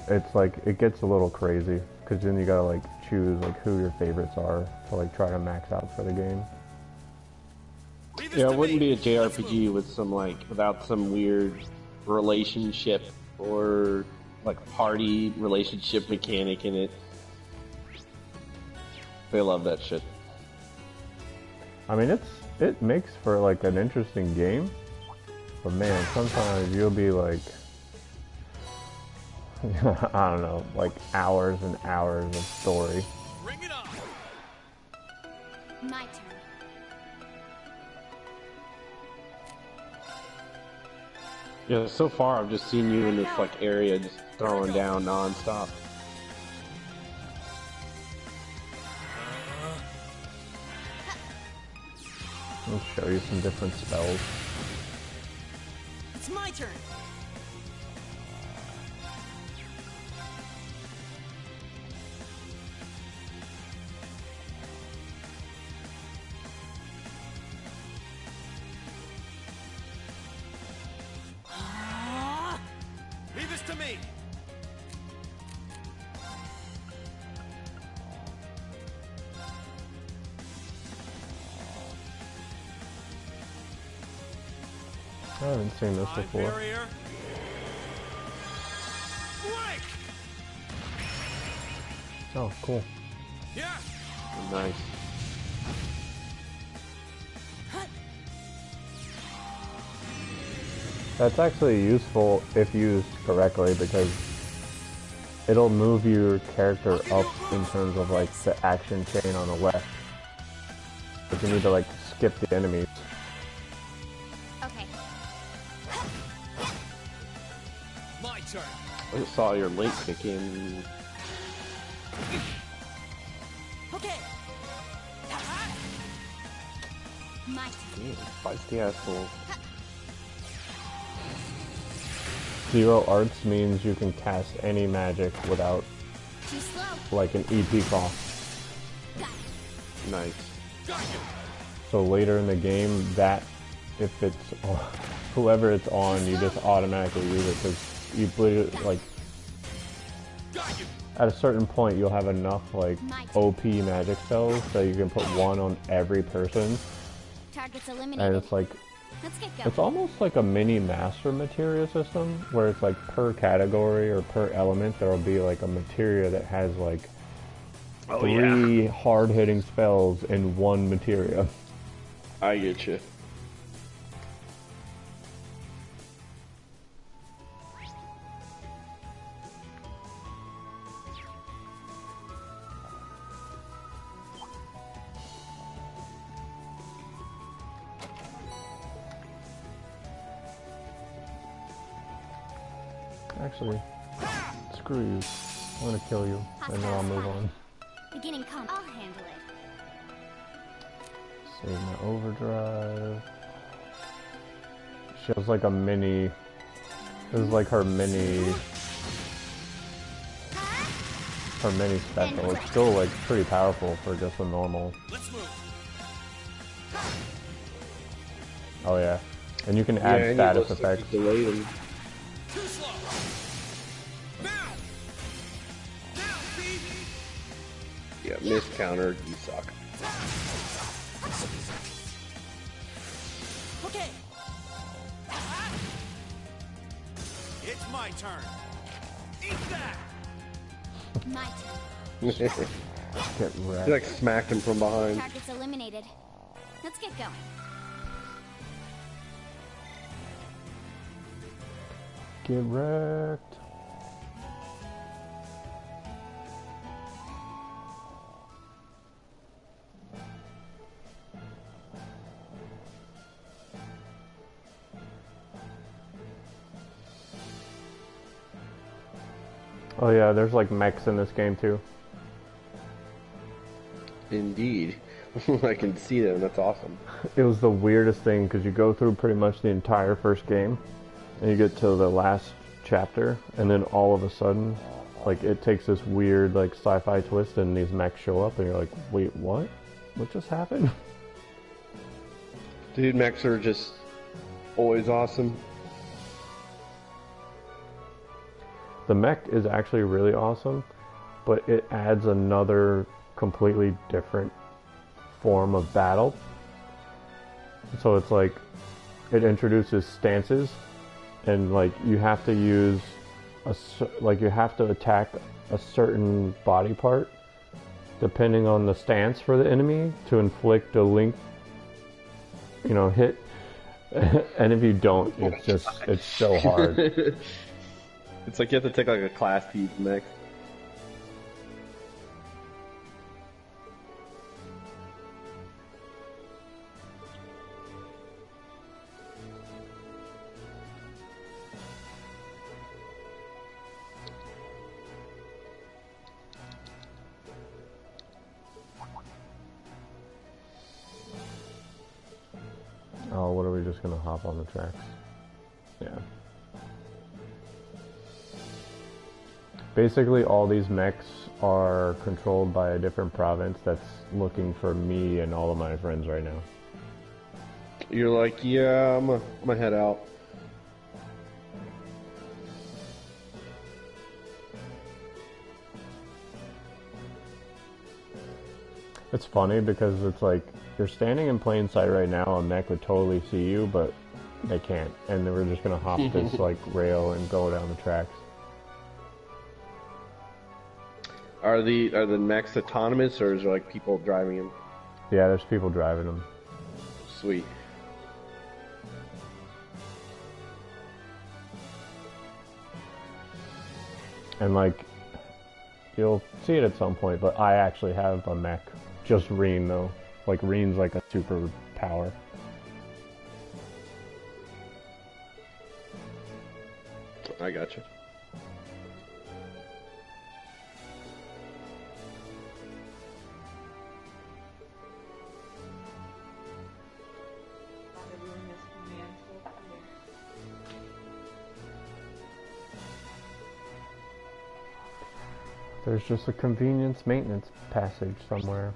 it's like it gets a little crazy, because then you gotta like choose like who your favorites are to like try to max out for the game. Yeah, it wouldn't be a JRPG with some like without some weird relationship or like party relationship mechanic in it. They love that shit. I mean, it makes for like an interesting game, but man, sometimes you'll be like, I don't know, like hours and hours of story. Bring it on. My turn. Yeah, so far I've just seen you in this like area just throwing down non-stop. I'll show you some different spells. It's my turn. Leave this to me. I haven't seen this before. Barrier. Break. Oh, cool. Yeah. Nice. That's actually useful if used correctly because it'll move your character up in terms of like the action chain on the left. But you need to like skip the enemies. Okay. My turn. I just saw your link kick in. Okay. My turn. Yeah, feisty asshole. Zero arts means you can cast any magic without Too slow. like an EP cost. Got it. Nice. Got you. So later in the game, that if it's whoever it's on, you just automatically use it because you literally like Got you. at a certain point you'll have enough like OP magic spells that you can put one on every person, Target's eliminated. and it's like Let's get going. it's almost like a mini master materia system where it's like per category or per element there'll be like a materia that has like three hard-hitting spells in one materia. I get you. Actually, screw you. I'm gonna kill you, and then I'll move on. Beginning comp. I'll handle it. Save my overdrive. She has like a mini. This is like her mini special. It's still like pretty powerful for just a normal. Let's move. Oh yeah, and you can add status effects. Delay them. Too slow. Now. Now, see. Yeah, miscountered. You suck. Okay. It's my turn. Eat that. My turn. He Get wrecked. like smacked him from behind. Target's eliminated. Let's get going. Get wrecked. Oh yeah, there's like mechs in this game too. Indeed. I can see them. That's awesome. It was the weirdest thing because you go through pretty much the entire first game and you get to the last chapter and then all of a sudden like it takes this weird like sci-fi twist and these mechs show up and you're like, wait, what just happened? Dude, mechs are just always awesome. The mech is actually really awesome, but it adds another completely different form of battle. So it's like it introduces stances, and like you have to use you have to attack a certain body part depending on the stance for the enemy to inflict a link, hit. And if you don't, it's so hard. It's like you have to take like a Class VII mech. Oh, what are we just gonna hop on the tracks? Yeah. Basically, all these mechs are controlled by a different province that's looking for me and all of my friends right now. You're like, yeah, I'm gonna head out. It's funny because it's like, you're standing in plain sight right now, a mech would totally see you, but they can't. And then we're just gonna hop this like rail and go down the tracks. Are the mechs autonomous, or is there like people driving them? Yeah, there's people driving them. Sweet. And like, you'll see it at some point, but I actually have a mech. Just Rean though. Like Rean's like a super power. I gotcha. There's just a convenience maintenance passage somewhere.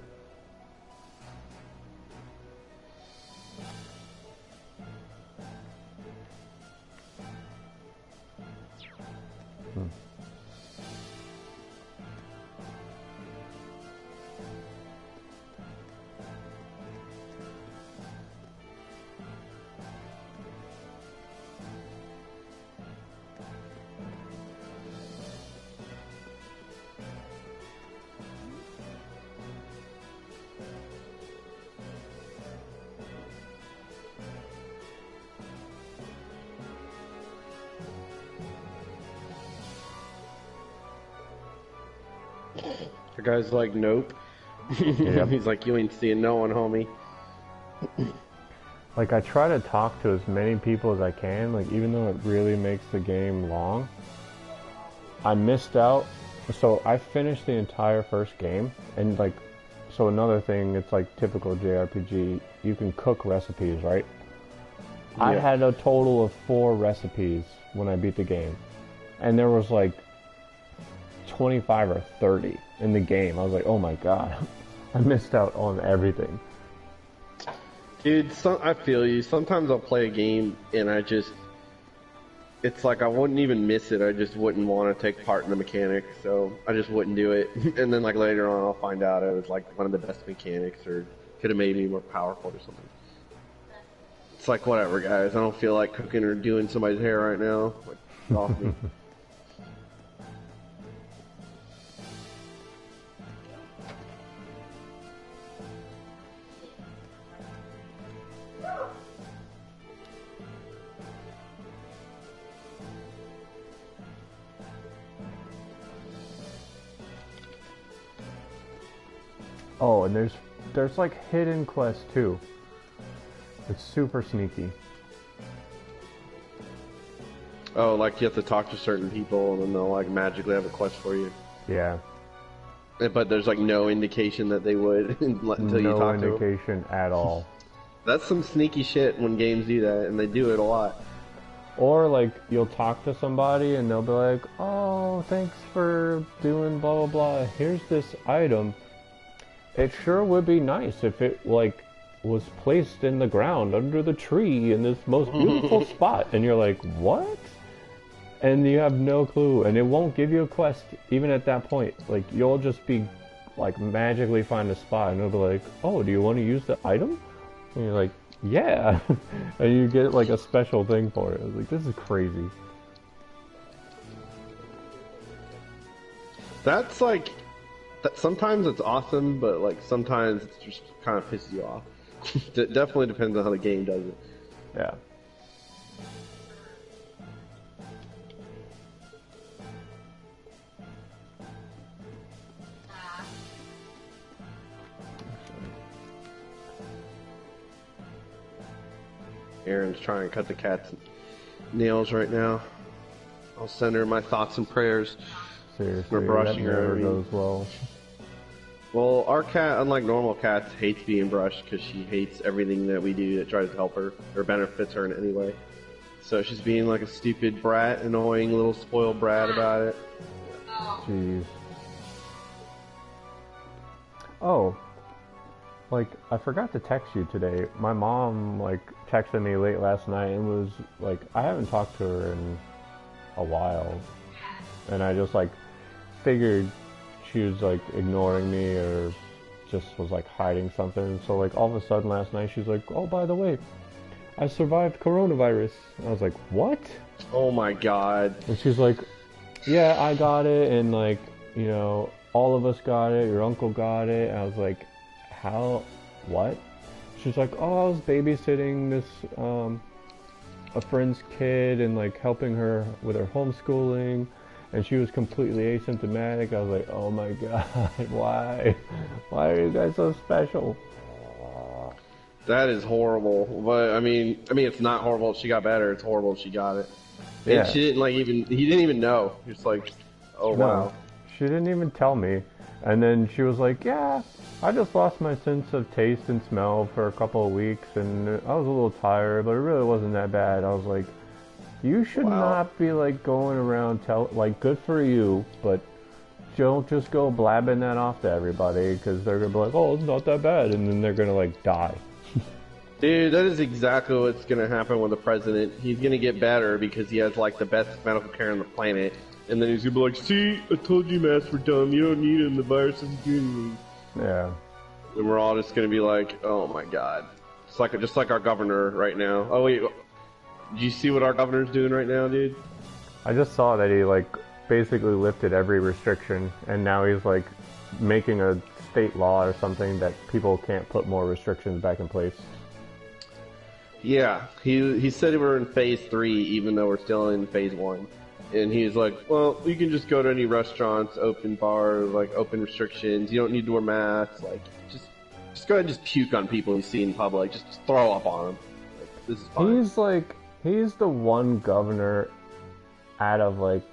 The guy's like, nope. Yep. He's like, you ain't seeing no one, homie. Like, I try to talk to as many people as I can, like, even though it really makes the game long. I missed out, so I finished the entire first game, and like, so another thing, it's like typical JRPG, you can cook recipes, right? Yeah. I had a total of 4 recipes when I beat the game, and there was like 25 or 30 in the game. I was like, oh my god, I missed out on everything. Dude, I feel you. Sometimes I'll play a game and it's like I wouldn't even miss it. I just wouldn't want to take part in the mechanic, so I just wouldn't do it. And then like later on I'll find out it was like one of the best mechanics, or could have made me more powerful or something. It's like, whatever guys, I don't feel like cooking or doing somebody's hair right now. Like, get off me. Oh, and there's like hidden quests too. It's super sneaky. Oh, like you have to talk to certain people and then they'll like magically have a quest for you. Yeah. But there's like no indication that they would until you talk to them. No indication at all. That's some sneaky shit when games do that, and they do it a lot. Or like you'll talk to somebody and they'll be like, oh, thanks for doing blah blah blah. Here's this item. It sure would be nice if it like was placed in the ground under the tree in this most beautiful spot. And you're like, what? And you have no clue, and it won't give you a quest even at that point. Like, you'll just be like magically find a spot and it'll be like, oh, do you want to use the item? And you're like, yeah. And you get like a special thing for it. I was like, this is crazy. That's like, sometimes it's awesome, but like sometimes it just kind of pisses you off. It definitely depends on how the game does it. Yeah. Erin's trying to cut the cat's nails right now. I'll send her my thoughts and prayers. Seriously, We're brushing that never her. goes well. Well, our cat, unlike normal cats, hates being brushed because she hates everything that we do that tries to help her or benefits her in any way. So she's being like a stupid brat, annoying little spoiled brat about it. Jeez. Oh, like, I forgot to text you today. My mom, like, texted me late last night and was like, I haven't talked to her in a while. And I just, like, figured she was, like, ignoring me or just was, like, hiding something. So, like, all of a sudden last night she's like, oh, by the way, I survived coronavirus. And I was like, what? Oh my god. And she's like, yeah, I got it, and, like, you know, all of us got it, your uncle got it. And I was like, how, what? She's like, oh, I was babysitting this, a friend's kid and, like, helping her with her homeschooling, and she was completely asymptomatic. I was like, oh my god, why? Why are you guys so special? That is horrible. But, I mean, it's not horrible if she got better. It's horrible if she got it. Yeah. And she didn't, like, he didn't even know. He was like, oh, No, wow. she didn't even tell me. And then she was like, yeah, I just lost my sense of taste and smell for a couple of weeks, and I was a little tired, but it really wasn't that bad. I was like, you should not be, like, going around like, good for you, but don't just go blabbing that off to everybody, because they're going to be like, oh, it's not that bad, and then they're going to, like, die. Dude, that is exactly what's going to happen with the president. He's going to get better because he has, like, the best medical care on the planet. And then he's going to be like, see, I told you masks were dumb. You don't need them. The virus doesn't do anything. Yeah. And we're all just going to be like, oh my god. It's just like our governor right now. Oh, wait. Do you see what our governor's doing right now, dude? I just saw that he, like, basically lifted every restriction, and now he's, like, making a state law or something that people can't put more restrictions back in place. Yeah, he said we're in phase 3, even though we're still in phase 1. And he's like, well, you can just go to any restaurants, open bars, like, open restrictions. You don't need to wear masks. Like, just go ahead and just puke on people you see in public. Just throw up on them. Like, this is fine. He's the one governor out of, like,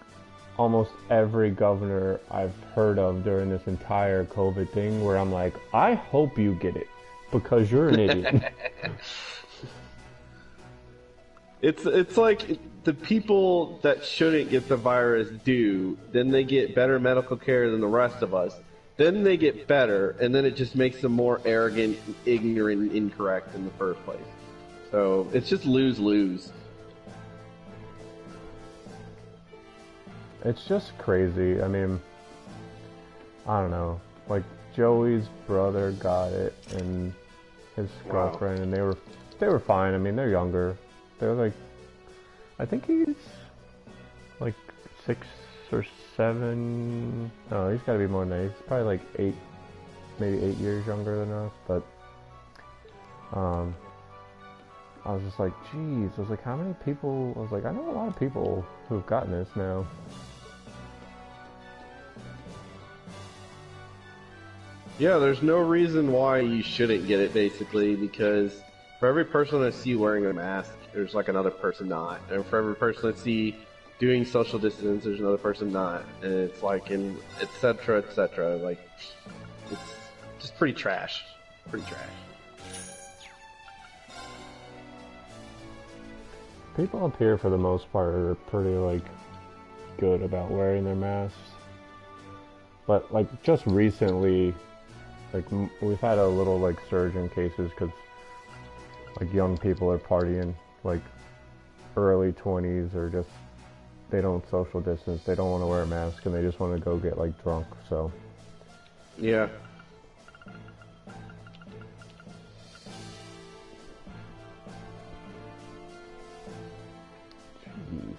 almost every governor I've heard of during this entire COVID thing where I'm like, I hope you get it, because you're an idiot. It's like the people that shouldn't get the virus do, then they get better medical care than the rest of us. Then they get better, and then it just makes them more arrogant, ignorant, and incorrect in the first place. So it's just lose-lose. It's just crazy. I mean, I don't know. Like, Joey's brother got it, and his girlfriend, and they were fine. I mean, they're younger. They're like, I think he's like 6 or 7. No, he's got to be more than that. He's probably like 8, maybe 8 years younger than us. But I was just like, geez. I was like, how many people? I was like, I know a lot of people who've gotten this now. Yeah, there's no reason why you shouldn't get it, basically, because for every person I see wearing a mask, there's like another person not. And for every person I see doing social distance, there's another person not. And it's like, and et cetera, et cetera. Like, it's just pretty trash. Pretty trash. People up here, for the most part, are pretty, like, good about wearing their masks. But, like, just recently, like, we've had a little, like, surge in cases because, like, young people are partying, like, early 20s, or just, they don't social distance, they don't want to wear a mask, and they just want to go get, like, drunk, so. Yeah. Jeez.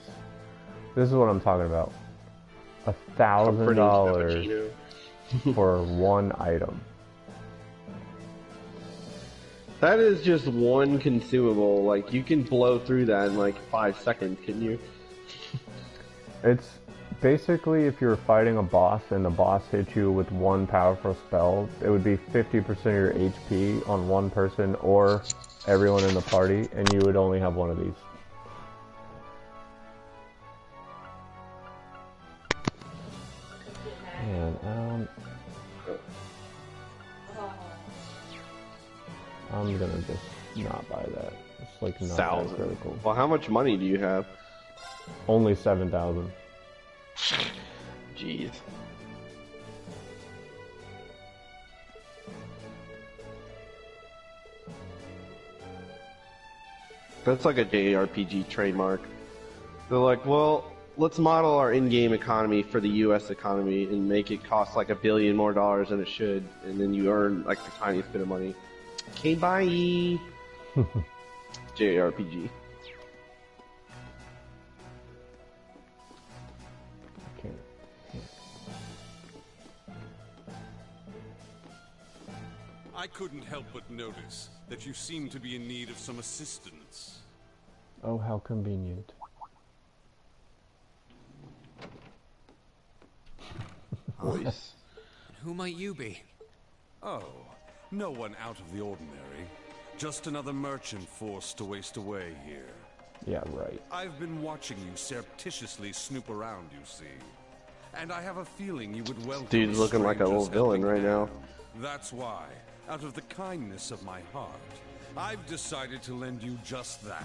This is what I'm talking about. $1,000 for one item. That is just one consumable. Like, you can blow through that in like 5 seconds, couldn't you? It's basically, if you're fighting a boss and the boss hits you with one powerful spell, it would be 50% of your HP on one person or everyone in the party, and you would only have one of these. Man, I'm gonna just not buy that. It's like not that 1,000. critical. Well, how much money do you have? Only 7,000. Jeez. That's like a JRPG trademark. They're like, well, let's model our in-game economy for the U.S. economy and make it cost like $1 billion more than it should, and then you earn like the tiniest bit of money. Okay, bye. JRPG. Okay. I couldn't help but notice that you seem to be in need of some assistance. Oh, how convenient. Voice. Who might you be? Oh, no one out of the ordinary. Just another merchant forced to waste away here. Yeah, right. I've been watching you surreptitiously snoop around, you see. And I have a feeling you would welcome Dude's looking like a little stranger's villain helping right now. hand. That's why, out of the kindness of my heart, I've decided to lend you just that.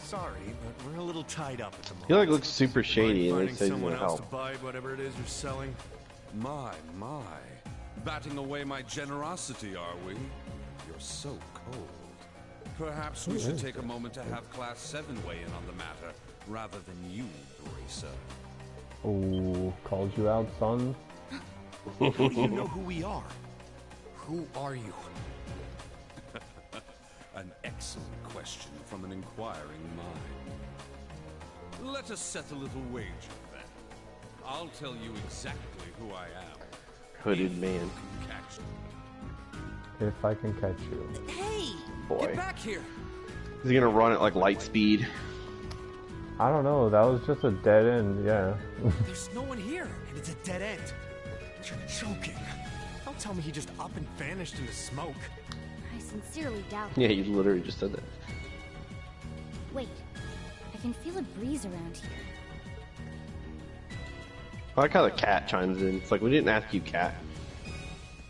Sorry, but we're a little tied up at the moment. He like looks super shady, and they Finding say he's someone gonna else help. to buy whatever it is you're selling? My. Batting away my generosity, are we? You're so cold. Perhaps we should take a moment to have Class VII weigh in on the matter, rather than you, Bracer. Oh, called you out, son. How do you know who we are? Who are you? An excellent question from an inquiring mind. Let us set a little wager, then. I'll tell you exactly who I am. Hooded man. You can catch me. If I can catch you. Hey! Boy. Get back here! Is he gonna run at like light speed? I don't know, that was just a dead end, yeah. There's no one here, and it's a dead end. You're joking. Don't tell me he just up and vanished into smoke. I sincerely doubt it. Yeah, you literally just said that. Wait, I can feel a breeze around here. I like how the cat chimes in. It's like, we didn't ask you, cat.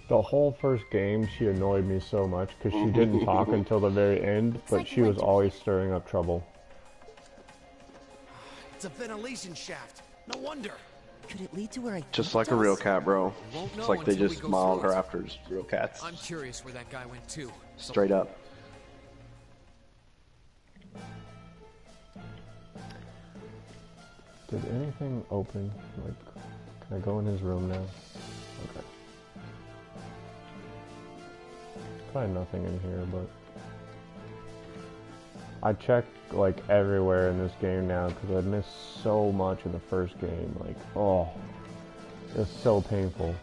The whole first game, she annoyed me so much because she didn't talk until the very end, but like she was winter. always stirring up trouble. It's a ventilation shaft. No wonder. Could it lead to where I Just think like it a real does? cat, bro. Won't It's know like they until we just go modeled through her it. after real cats. I'm curious where that guy went too. Straight up. Did anything open? Like, can I go in his room now? Okay. Probably nothing in here, but I checked like everywhere in this game now because I'd missed so much in the first game. Like, oh, it's so painful.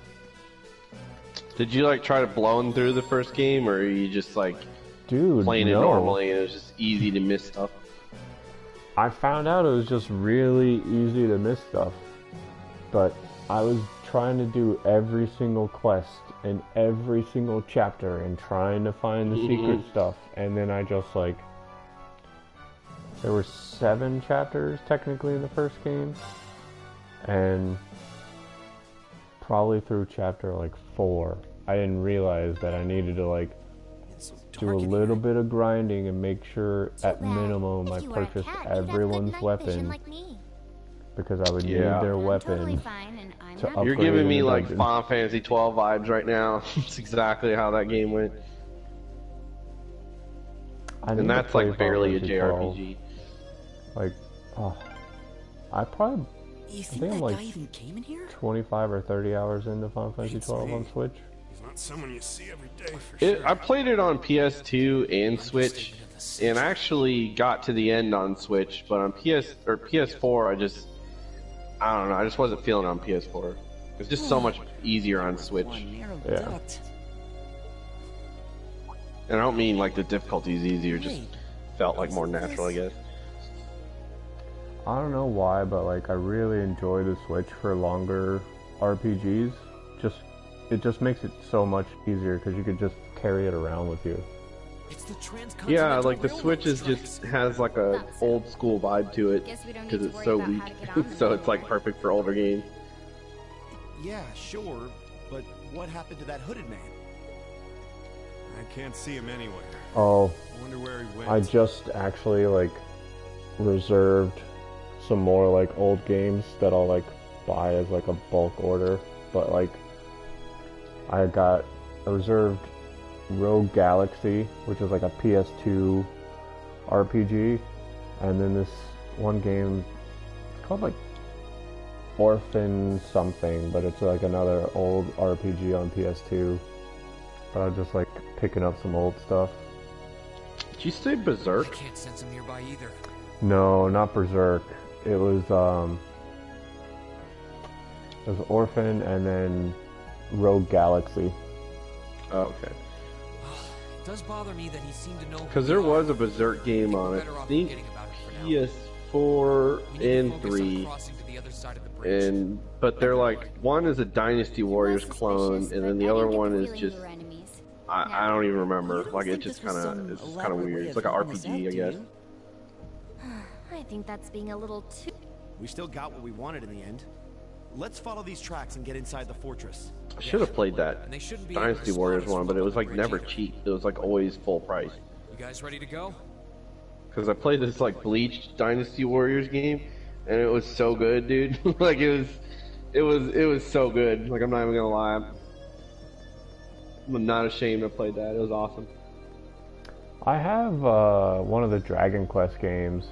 Did you like try to blow through the first game, or are you just like Dude, playing it no. normally and it was just easy to miss stuff? I found out it was just really easy to miss stuff, but I was trying to do every single quest in every single chapter and trying to find the secret stuff, and then I just like, there were 7 chapters technically in the first game, and probably through chapter like 4 I didn't realize that I needed to like It's so do a dark in little here. bit of grinding and make sure So at that minimum I if you were a purchased cat, you'd have good everyone's night vision weapon like me. because I would Yeah. need their I'm weapon. totally fine, and I'm to not up- You're Upgrade giving in me the like dungeon. Final Fantasy 12 vibes right now. It's exactly how that game went. I need And to that's play like barely a Final Fantasy JRPG. 12. Like, oh, I probably You think think that like- guy even came in here? 25 or 30 hours into Final Fantasy Beats 12 me. on Switch. He's not someone you see every day for sure. I played it on PS2 and Switch, and I actually got to the end on Switch, but on PS4, I don't know, I just wasn't feeling it on PS4. It's just so much easier on Switch. One narrow Yeah. duct. And I don't mean like the difficulty is easier, just Wait, felt like more natural, I guess. I don't know why, but like I really enjoy the Switch for longer RPGs. It just makes it so much easier because you could just carry it around with you. It's the Yeah, transcontinental like the railroad Switch is strikes. just has like a old school vibe to it Guess we don't need because to it's worry so about weak. how to get on them So it's like anymore. perfect for older games. Yeah, sure, but what happened to that hooded man? I can't see him anywhere. Oh, Wonder where he went. I just actually like reserved some more like old games that I'll like buy as like a bulk order, but like I reserved Rogue Galaxy, which is like a PS2 RPG, and then this one game, it's called like Orphan something, but it's like another old RPG on PS2. But I'm just like picking up some old stuff. Did you say Berserk? I can't sense him nearby either. No, not Berserk. It was Orphan and then Rogue Galaxy. Oh, okay. It does bother me that he seemed to know. Because there was a Berserk game on it. I think PS4 and 3. But they're like, one is a Dynasty Warriors clone, and then the other one is just, I don't even remember. Like, it's just kind of weird. It's like an RPG, I guess. I think that's being a little too... We still got what we wanted in the end. Let's follow these tracks and get inside the fortress. I should have played that Dynasty Warriors one, but it was like never cheap. It was like always full price. You guys ready to go? Because I played this like Bleach Dynasty Warriors game, and it was so good, dude. Like it was so good. Like I'm not even gonna lie. I'm not ashamed I played that. It was awesome. I have one of the Dragon Quest games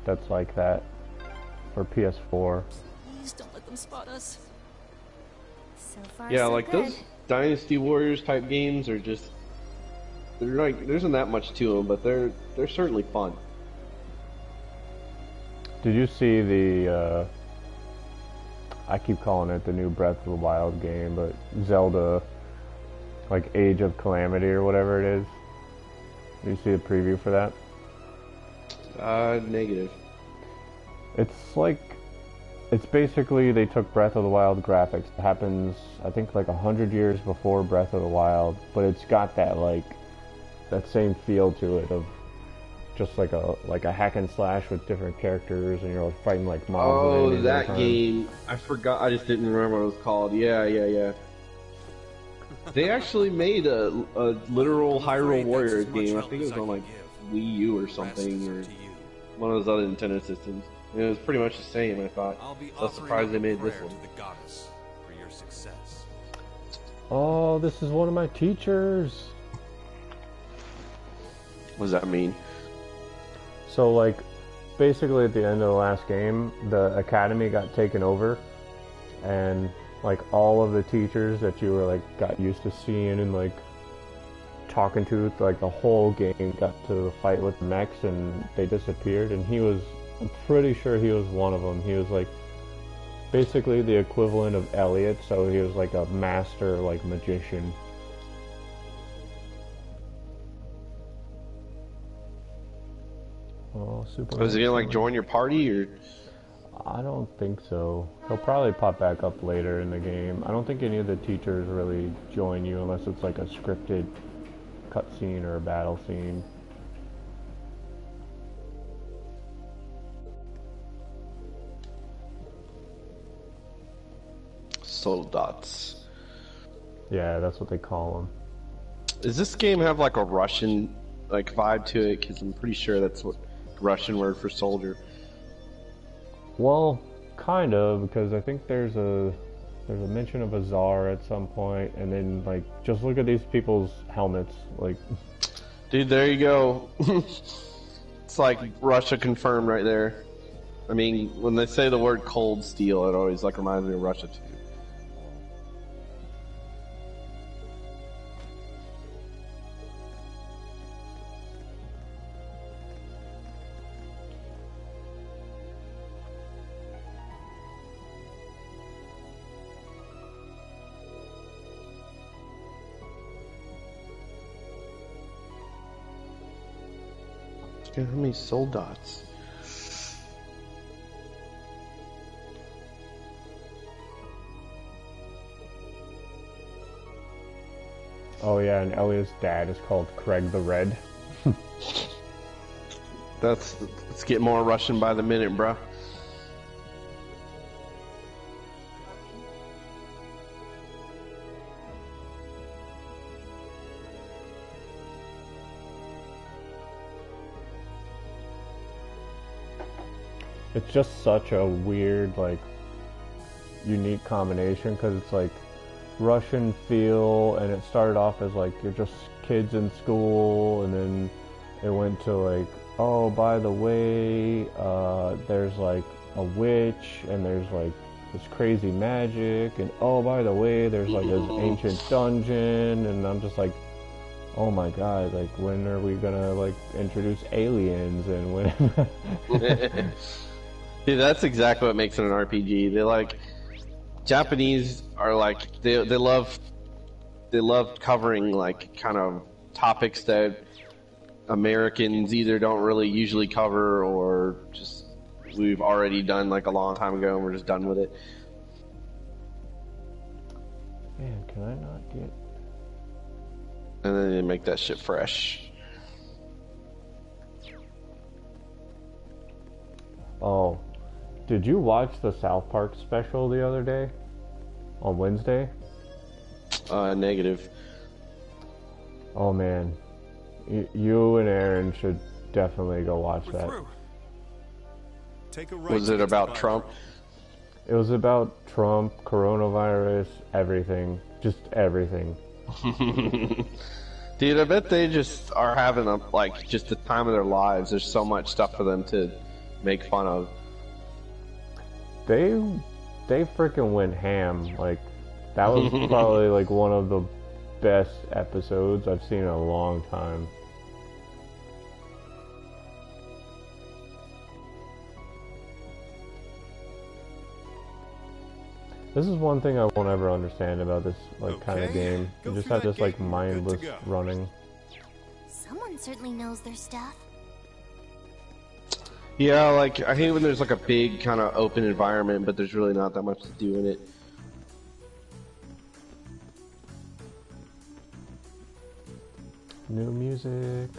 that's like that for PS4. Please don't let them spot us. So far, Yeah, so like good. those Dynasty Warriors type games are just, they're like, there isn't that much to them, but they're certainly fun. Did you see the, I keep calling it the new Breath of the Wild game, but Zelda, like Age of Calamity or whatever it is? Did you see the preview for that? Negative. It's like, it's basically they took Breath of the Wild graphics. It happens, I think, like 100 years before Breath of the Wild, but it's got that like that same feel to it of just like a hack and slash with different characters, and you're fighting like mobs. Oh, that game! I forgot. I just didn't remember what it was called. Yeah. They actually made a literal Hyrule Warriors game. I think it was on like Wii U or something, or one of those other Nintendo systems. And it was pretty much the same, I thought. So I was surprised they made this one. For your success. Oh, this is one of my teachers. What does that mean? So, like, basically at the end of the last game, the academy got taken over, and like all of the teachers that you were like got used to seeing and like talking to, like the whole game got to fight with the mechs, and they disappeared. And I'm pretty sure he was one of them. He was like basically the equivalent of Elliot, so he was like a master like magician. Oh, super. Was he gonna like join your party, or? I don't think so. He'll probably pop back up later in the game. I don't think any of the teachers really join you unless it's like a scripted cutscene or a battle scene. Soldats. Yeah, that's what they call them. Does this game have like a Russian like vibe to it? Because I'm pretty sure that's what Russian word for soldier. Well, kind of, because I think there's a mention of a czar at some point, and then like just look at these people's helmets, like. Dude, there you go. It's like Russia confirmed right there. I mean, when they say the word cold steel, it always like reminds me of Russia too. How many soldats? Oh yeah, and Elliot's dad is called Craig the Red. Let's get more Russian by the minute, bruh. it's just such a weird, like, unique combination, because it's like Russian feel, and it started off as like you're just kids in school, and then it went to like, oh, by the way, there's like a witch, and there's like this crazy magic, and oh, by the way, there's like this ancient dungeon, and I'm just like, oh my god, like, when are we gonna like introduce aliens, and when? Dude, that's exactly what makes it an RPG. They like, Japanese are like, they love covering like kind of topics that Americans either don't really usually cover, or just we've already done like a long time ago and we're just done with it. Man, can I not get... And then they make that shit fresh. Oh, did you watch the South Park special the other day? On Wednesday? Negative. Oh man, you and Aaron should definitely go watch that. Take a right. Was it about Trump? It was about Trump, coronavirus, everything. Just everything. Dude, I bet they just are having a, like, just the time of their lives. There's so much stuff for them to make fun of. They freaking went ham. Like, that was probably like one of the best episodes I've seen in a long time. This is one thing I won't ever understand about this kind of game. You just have this like mindless running. Someone certainly knows their stuff. Yeah, like, I hate when there's like a big kind of open environment, but there's really not that much to do in it. New music.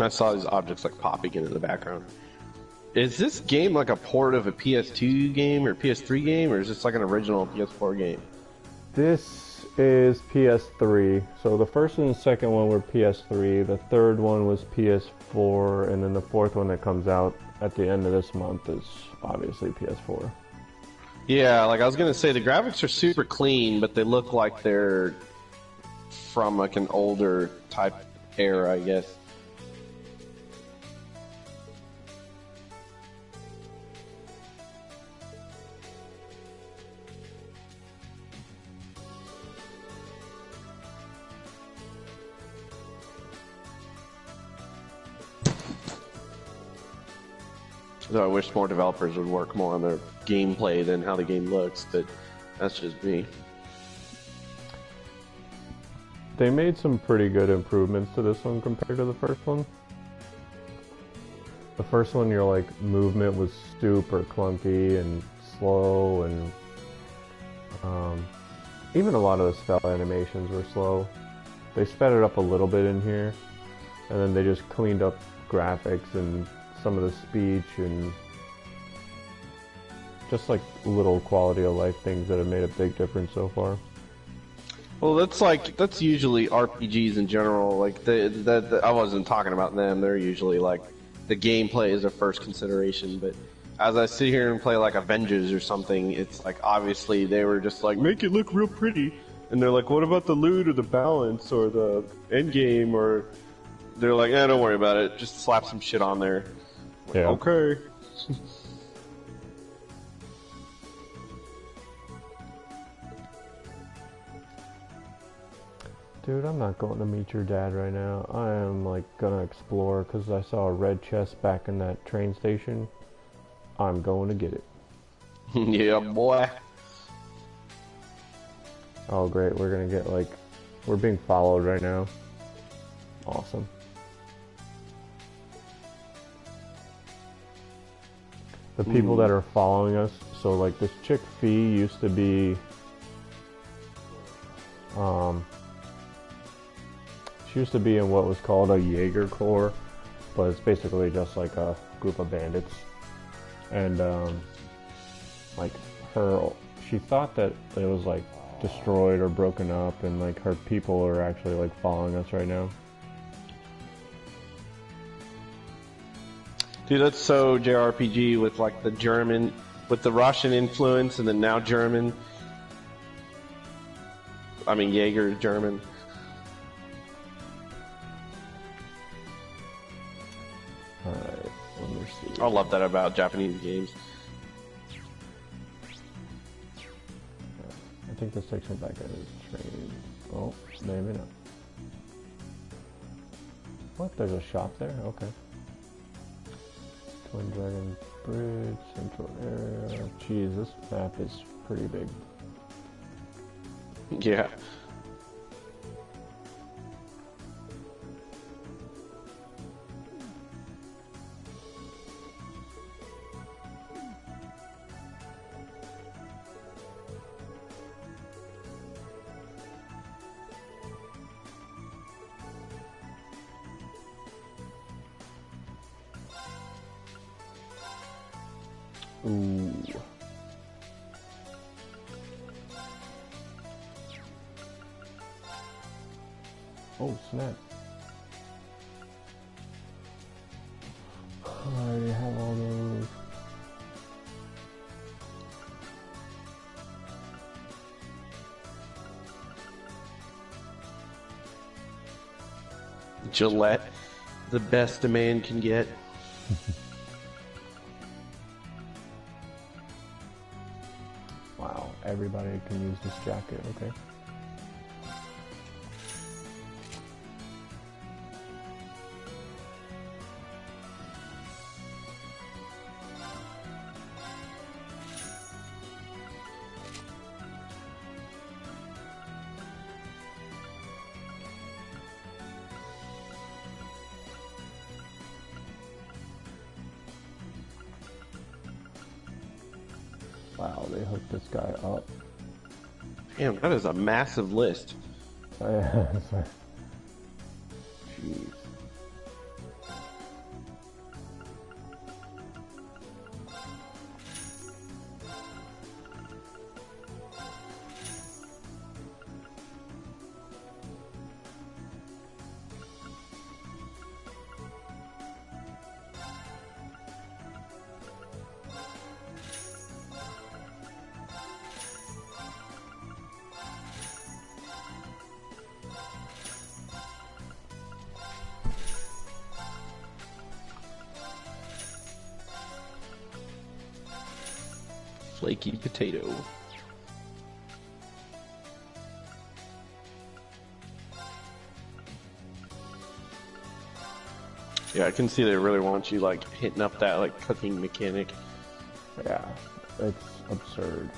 I saw these objects like popping into the background. Is this game like a port of a PS2 game or PS3 game, or is this like an original PS4 game? This is PS3. So the first and the second one were PS3. The third one was PS4, and then the fourth one that comes out at the end of this month is obviously PS4. Yeah, like I was gonna say, the graphics are super clean, but they look like they're from like an older type era, I guess. So I wish more developers would work more on their gameplay than how the game looks, but that's just me. They made some pretty good improvements to this one compared to the first one. The first one, your like movement was super clunky and slow, and even a lot of the spell animations were slow. They sped it up a little bit in here, and then they just cleaned up graphics and some of the speech and just like little quality of life things that have made a big difference so far. Well, that's usually RPGs in general. Like I wasn't talking about them. They're usually like the gameplay is their first consideration. But as I sit here and play like Avengers or something, it's like obviously they were just like make it look real pretty, and they're like, what about the loot or the balance or the end game? Or they're like, don't worry about it. Just slap some shit on there. Yeah. Okay. Dude, I'm not going to meet your dad right now. I am like gonna explore because I saw a red chest back in that train station. I'm going to get it. Yeah, boy. Oh great, we're gonna get like, we're being followed right now. Awesome. The people that are following us, so like this chick Fee used to be, she used to be in what was called a Jaeger Corps, but it's basically just like a group of bandits. And like she thought that it was like destroyed or broken up, and like her people are actually like following us right now. Dude, that's so JRPG with like the German, with the Russian influence, and then now German. I mean, Jaeger is German. Alright, let me see. I love that about Japanese games. I think this takes me back at his training. Oh, maybe not. What? There's a shop there? Okay. Twin Dragon Bridge, Central Area. Jeez, this map is pretty big. Yeah. Ooh. Oh, snap. I already have all those. Gillette, the best a man can get. Wow, everybody can use this jacket, okay. Wow, they hooked this guy up. Damn, that is a massive list. Jeez. Flaky potato. Yeah, I can see they really want you like hitting up that like cooking mechanic. Yeah, it's absurd.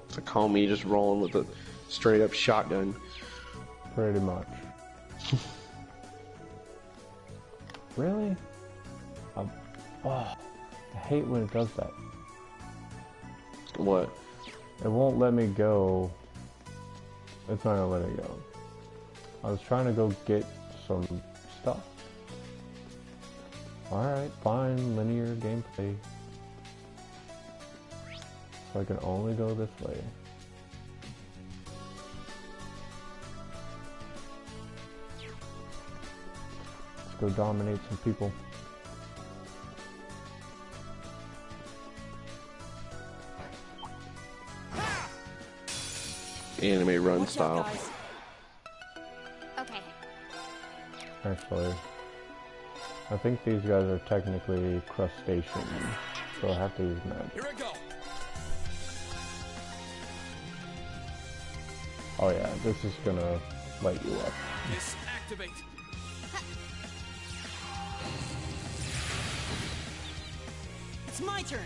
To call me just rolling with a straight up shotgun. Pretty much. Really? Oh, I hate when it does that. What? It won't let me go. It's not gonna let me go. I was trying to go get some stuff. Alright, fine, linear gameplay. So I can only go this way. Let's go dominate some people. Anime run style. Okay. Actually, I think these guys are technically crustaceans, so I have to use magic. Here I go. Oh yeah, this is gonna light you up. Disactivate. It's my turn.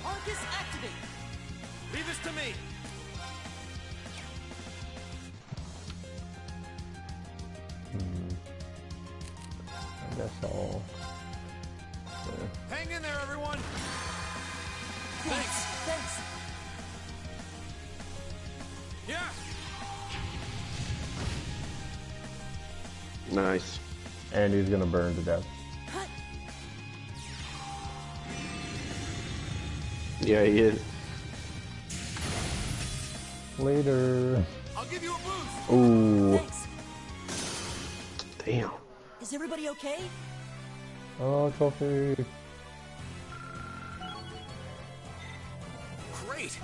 Arcus activate. Leave this to me. I guess I'll... Hang in there, everyone. Thanks. Yeah. Nice. And he's gonna burn to death. Yeah, he is. Later. I'll give you a boost. Ooh. Thanks. Damn. Is everybody okay? Oh, trophy. Great.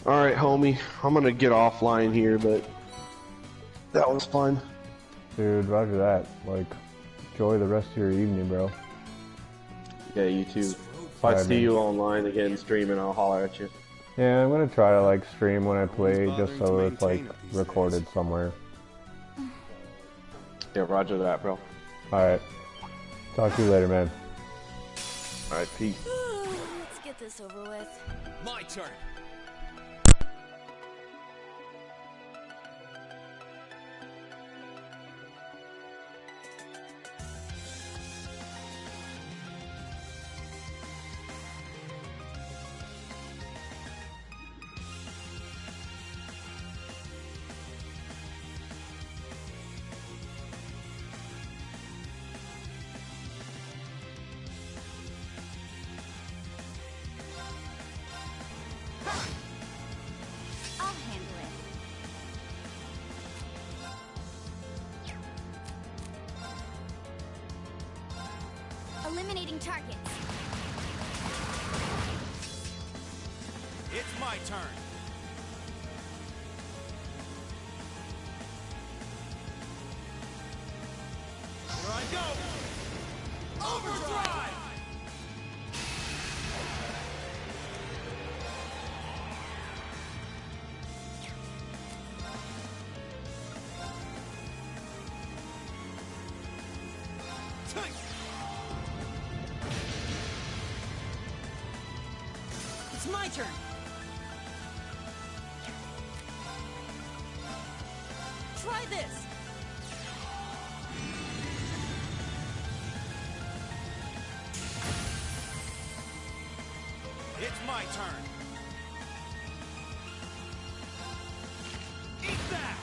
Alright, homie. I'm gonna get offline here, but that was fun. Dude, roger that. Like, enjoy the rest of your evening, bro. Yeah, you too. If I Alright, see man. you online again streaming, I'll holler at you. Yeah, I'm gonna try to, like, stream when I play, bothering just to so it's, like, maintain it these recorded days. somewhere. Yeah, roger that, bro. Alright. Talk to you later, man. Alright, peace. Let's get this over with. My turn. I'll handle it. Eliminating targets. It's my turn. Here I go. Overdrive. It's my turn. Try this. It's my turn. Eat that.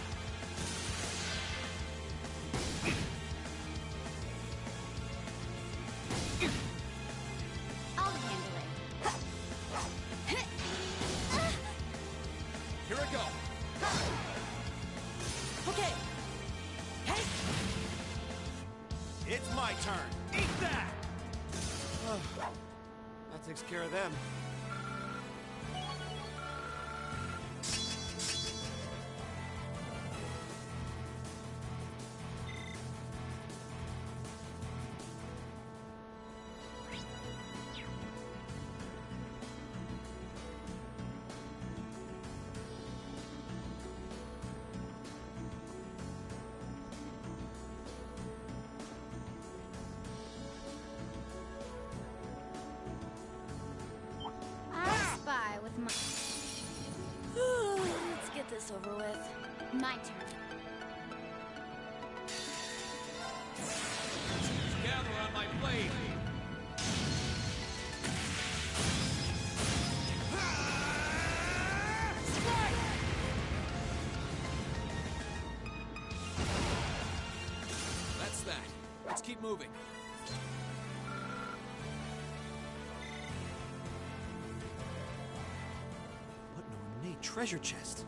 I'll handle it. Here I go. Okay. Hey. It's my turn. Eat that. That takes care of them. I'll spy with my... Let's get this over with. My turn. Gather on my blade. That's that. Let's keep moving. What an ornate treasure chest.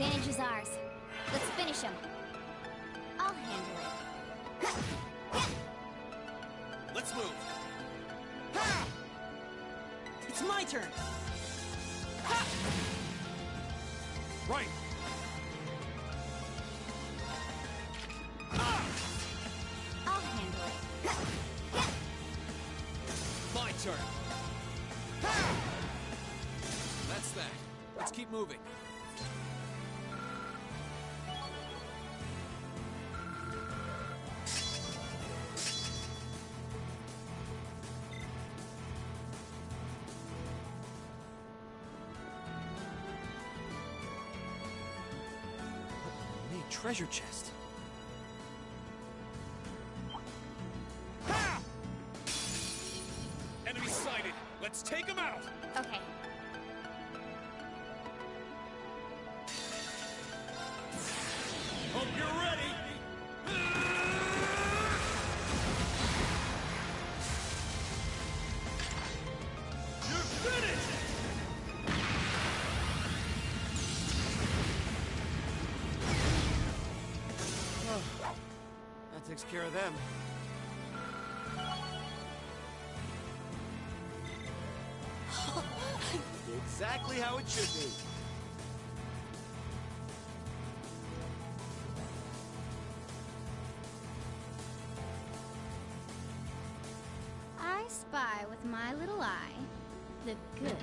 advantage is ours. Let's finish him. I'll handle it. Let's move. It's my turn! Right. I'll handle it. My turn. That's that. Let's keep moving. Neat treasure chest. Enemy sighted. Let's take him out. Okay. Hope you're ready. You're finished. That takes care of them. Exactly how it should be. I spy with my little eye the goods.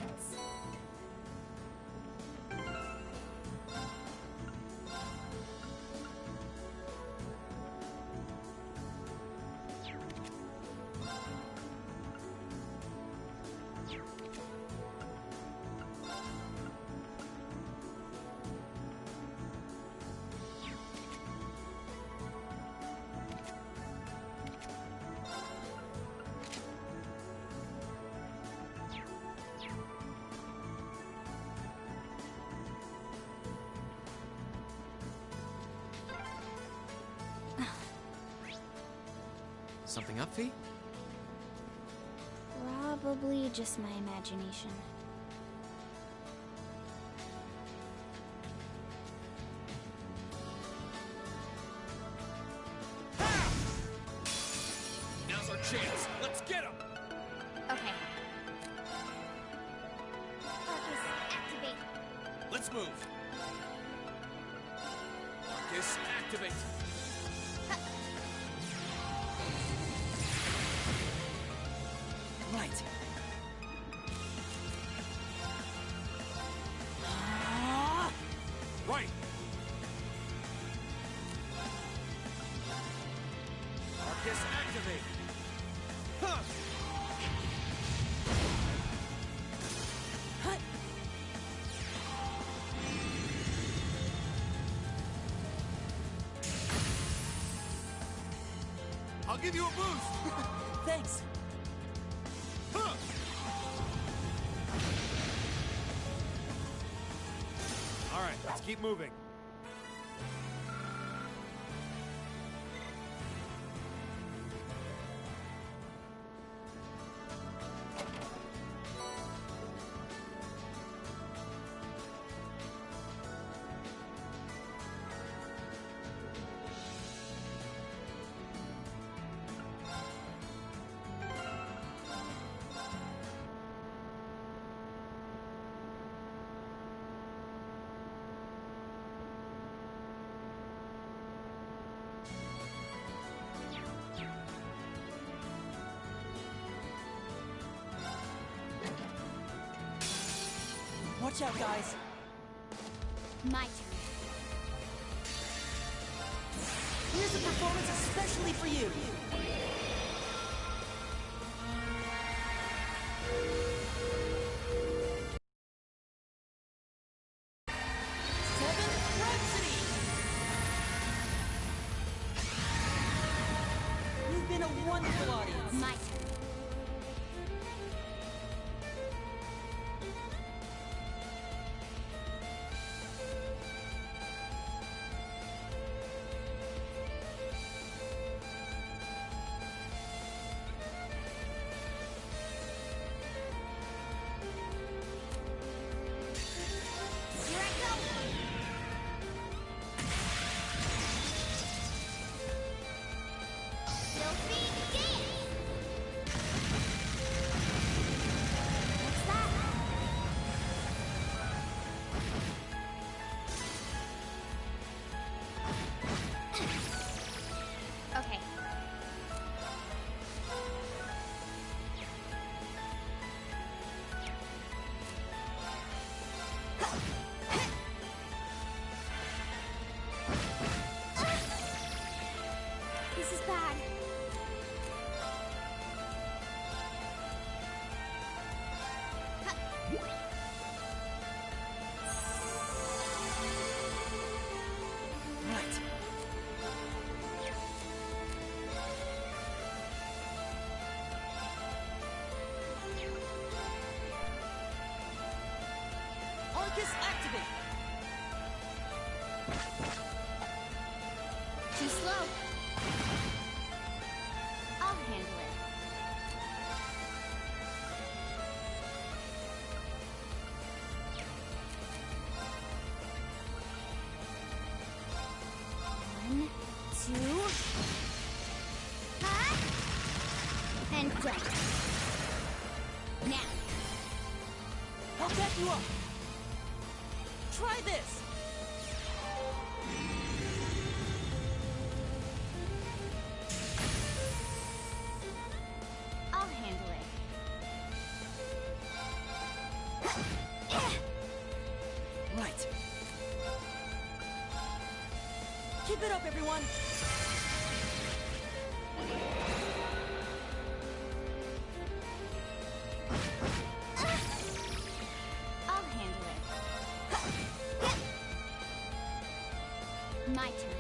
Something up, Fee? Probably just my imagination. Now's our chance. Let's get him. Okay. Focus, activate. Let's move. Marcus, activate. Right. Right. Marcus, activate. Huh. Hut. I'll give you a boost. Thanks. Huh. All right, let's keep moving. Watch out, guys. My turn. Here's a performance especially for you. Seventh Rhapsody! You've been a wonderful audience. My turn. Here I go! Too slow. I'll handle it. One, two. And done. Now. I'll back you up. Try this. I'll handle it. Right. Keep it up, everyone. I'll handle it. My turn.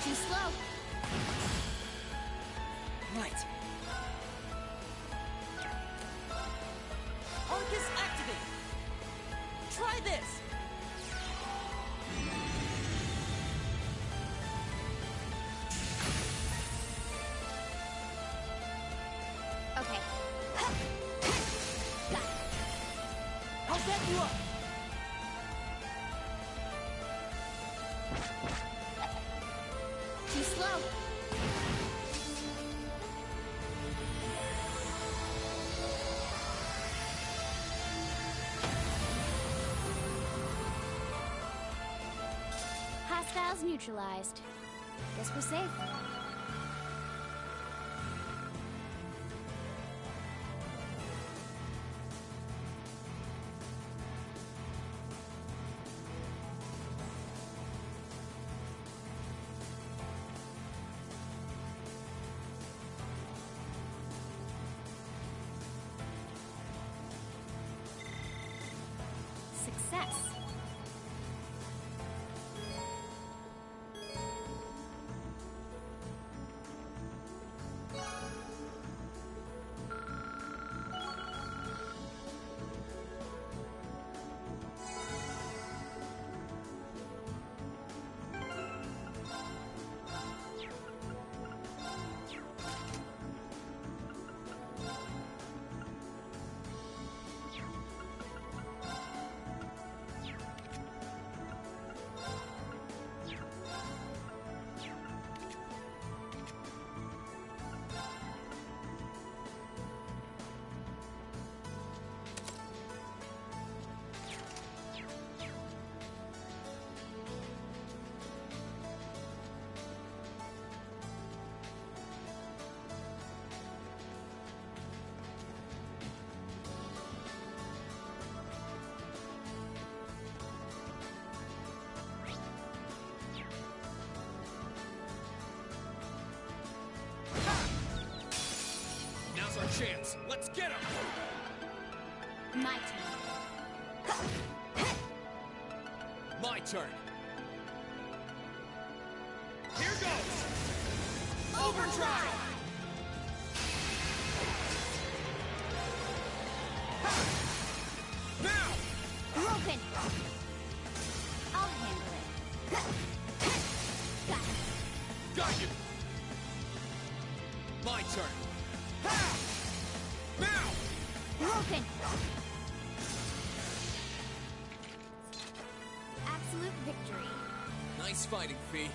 Too slow. Right. Arcus activate. Try this. Okay. Got it. I'll back you up. Too slow. Hostiles neutralized. Guess we're safe. Success. Now's our chance. Let's get him! My turn. My turn. Here goes! Overdrive! Now! Broken. I'll handle it. Got it. Got you! My turn. Now! Broken. Absolute victory. Nice fighting, Fee.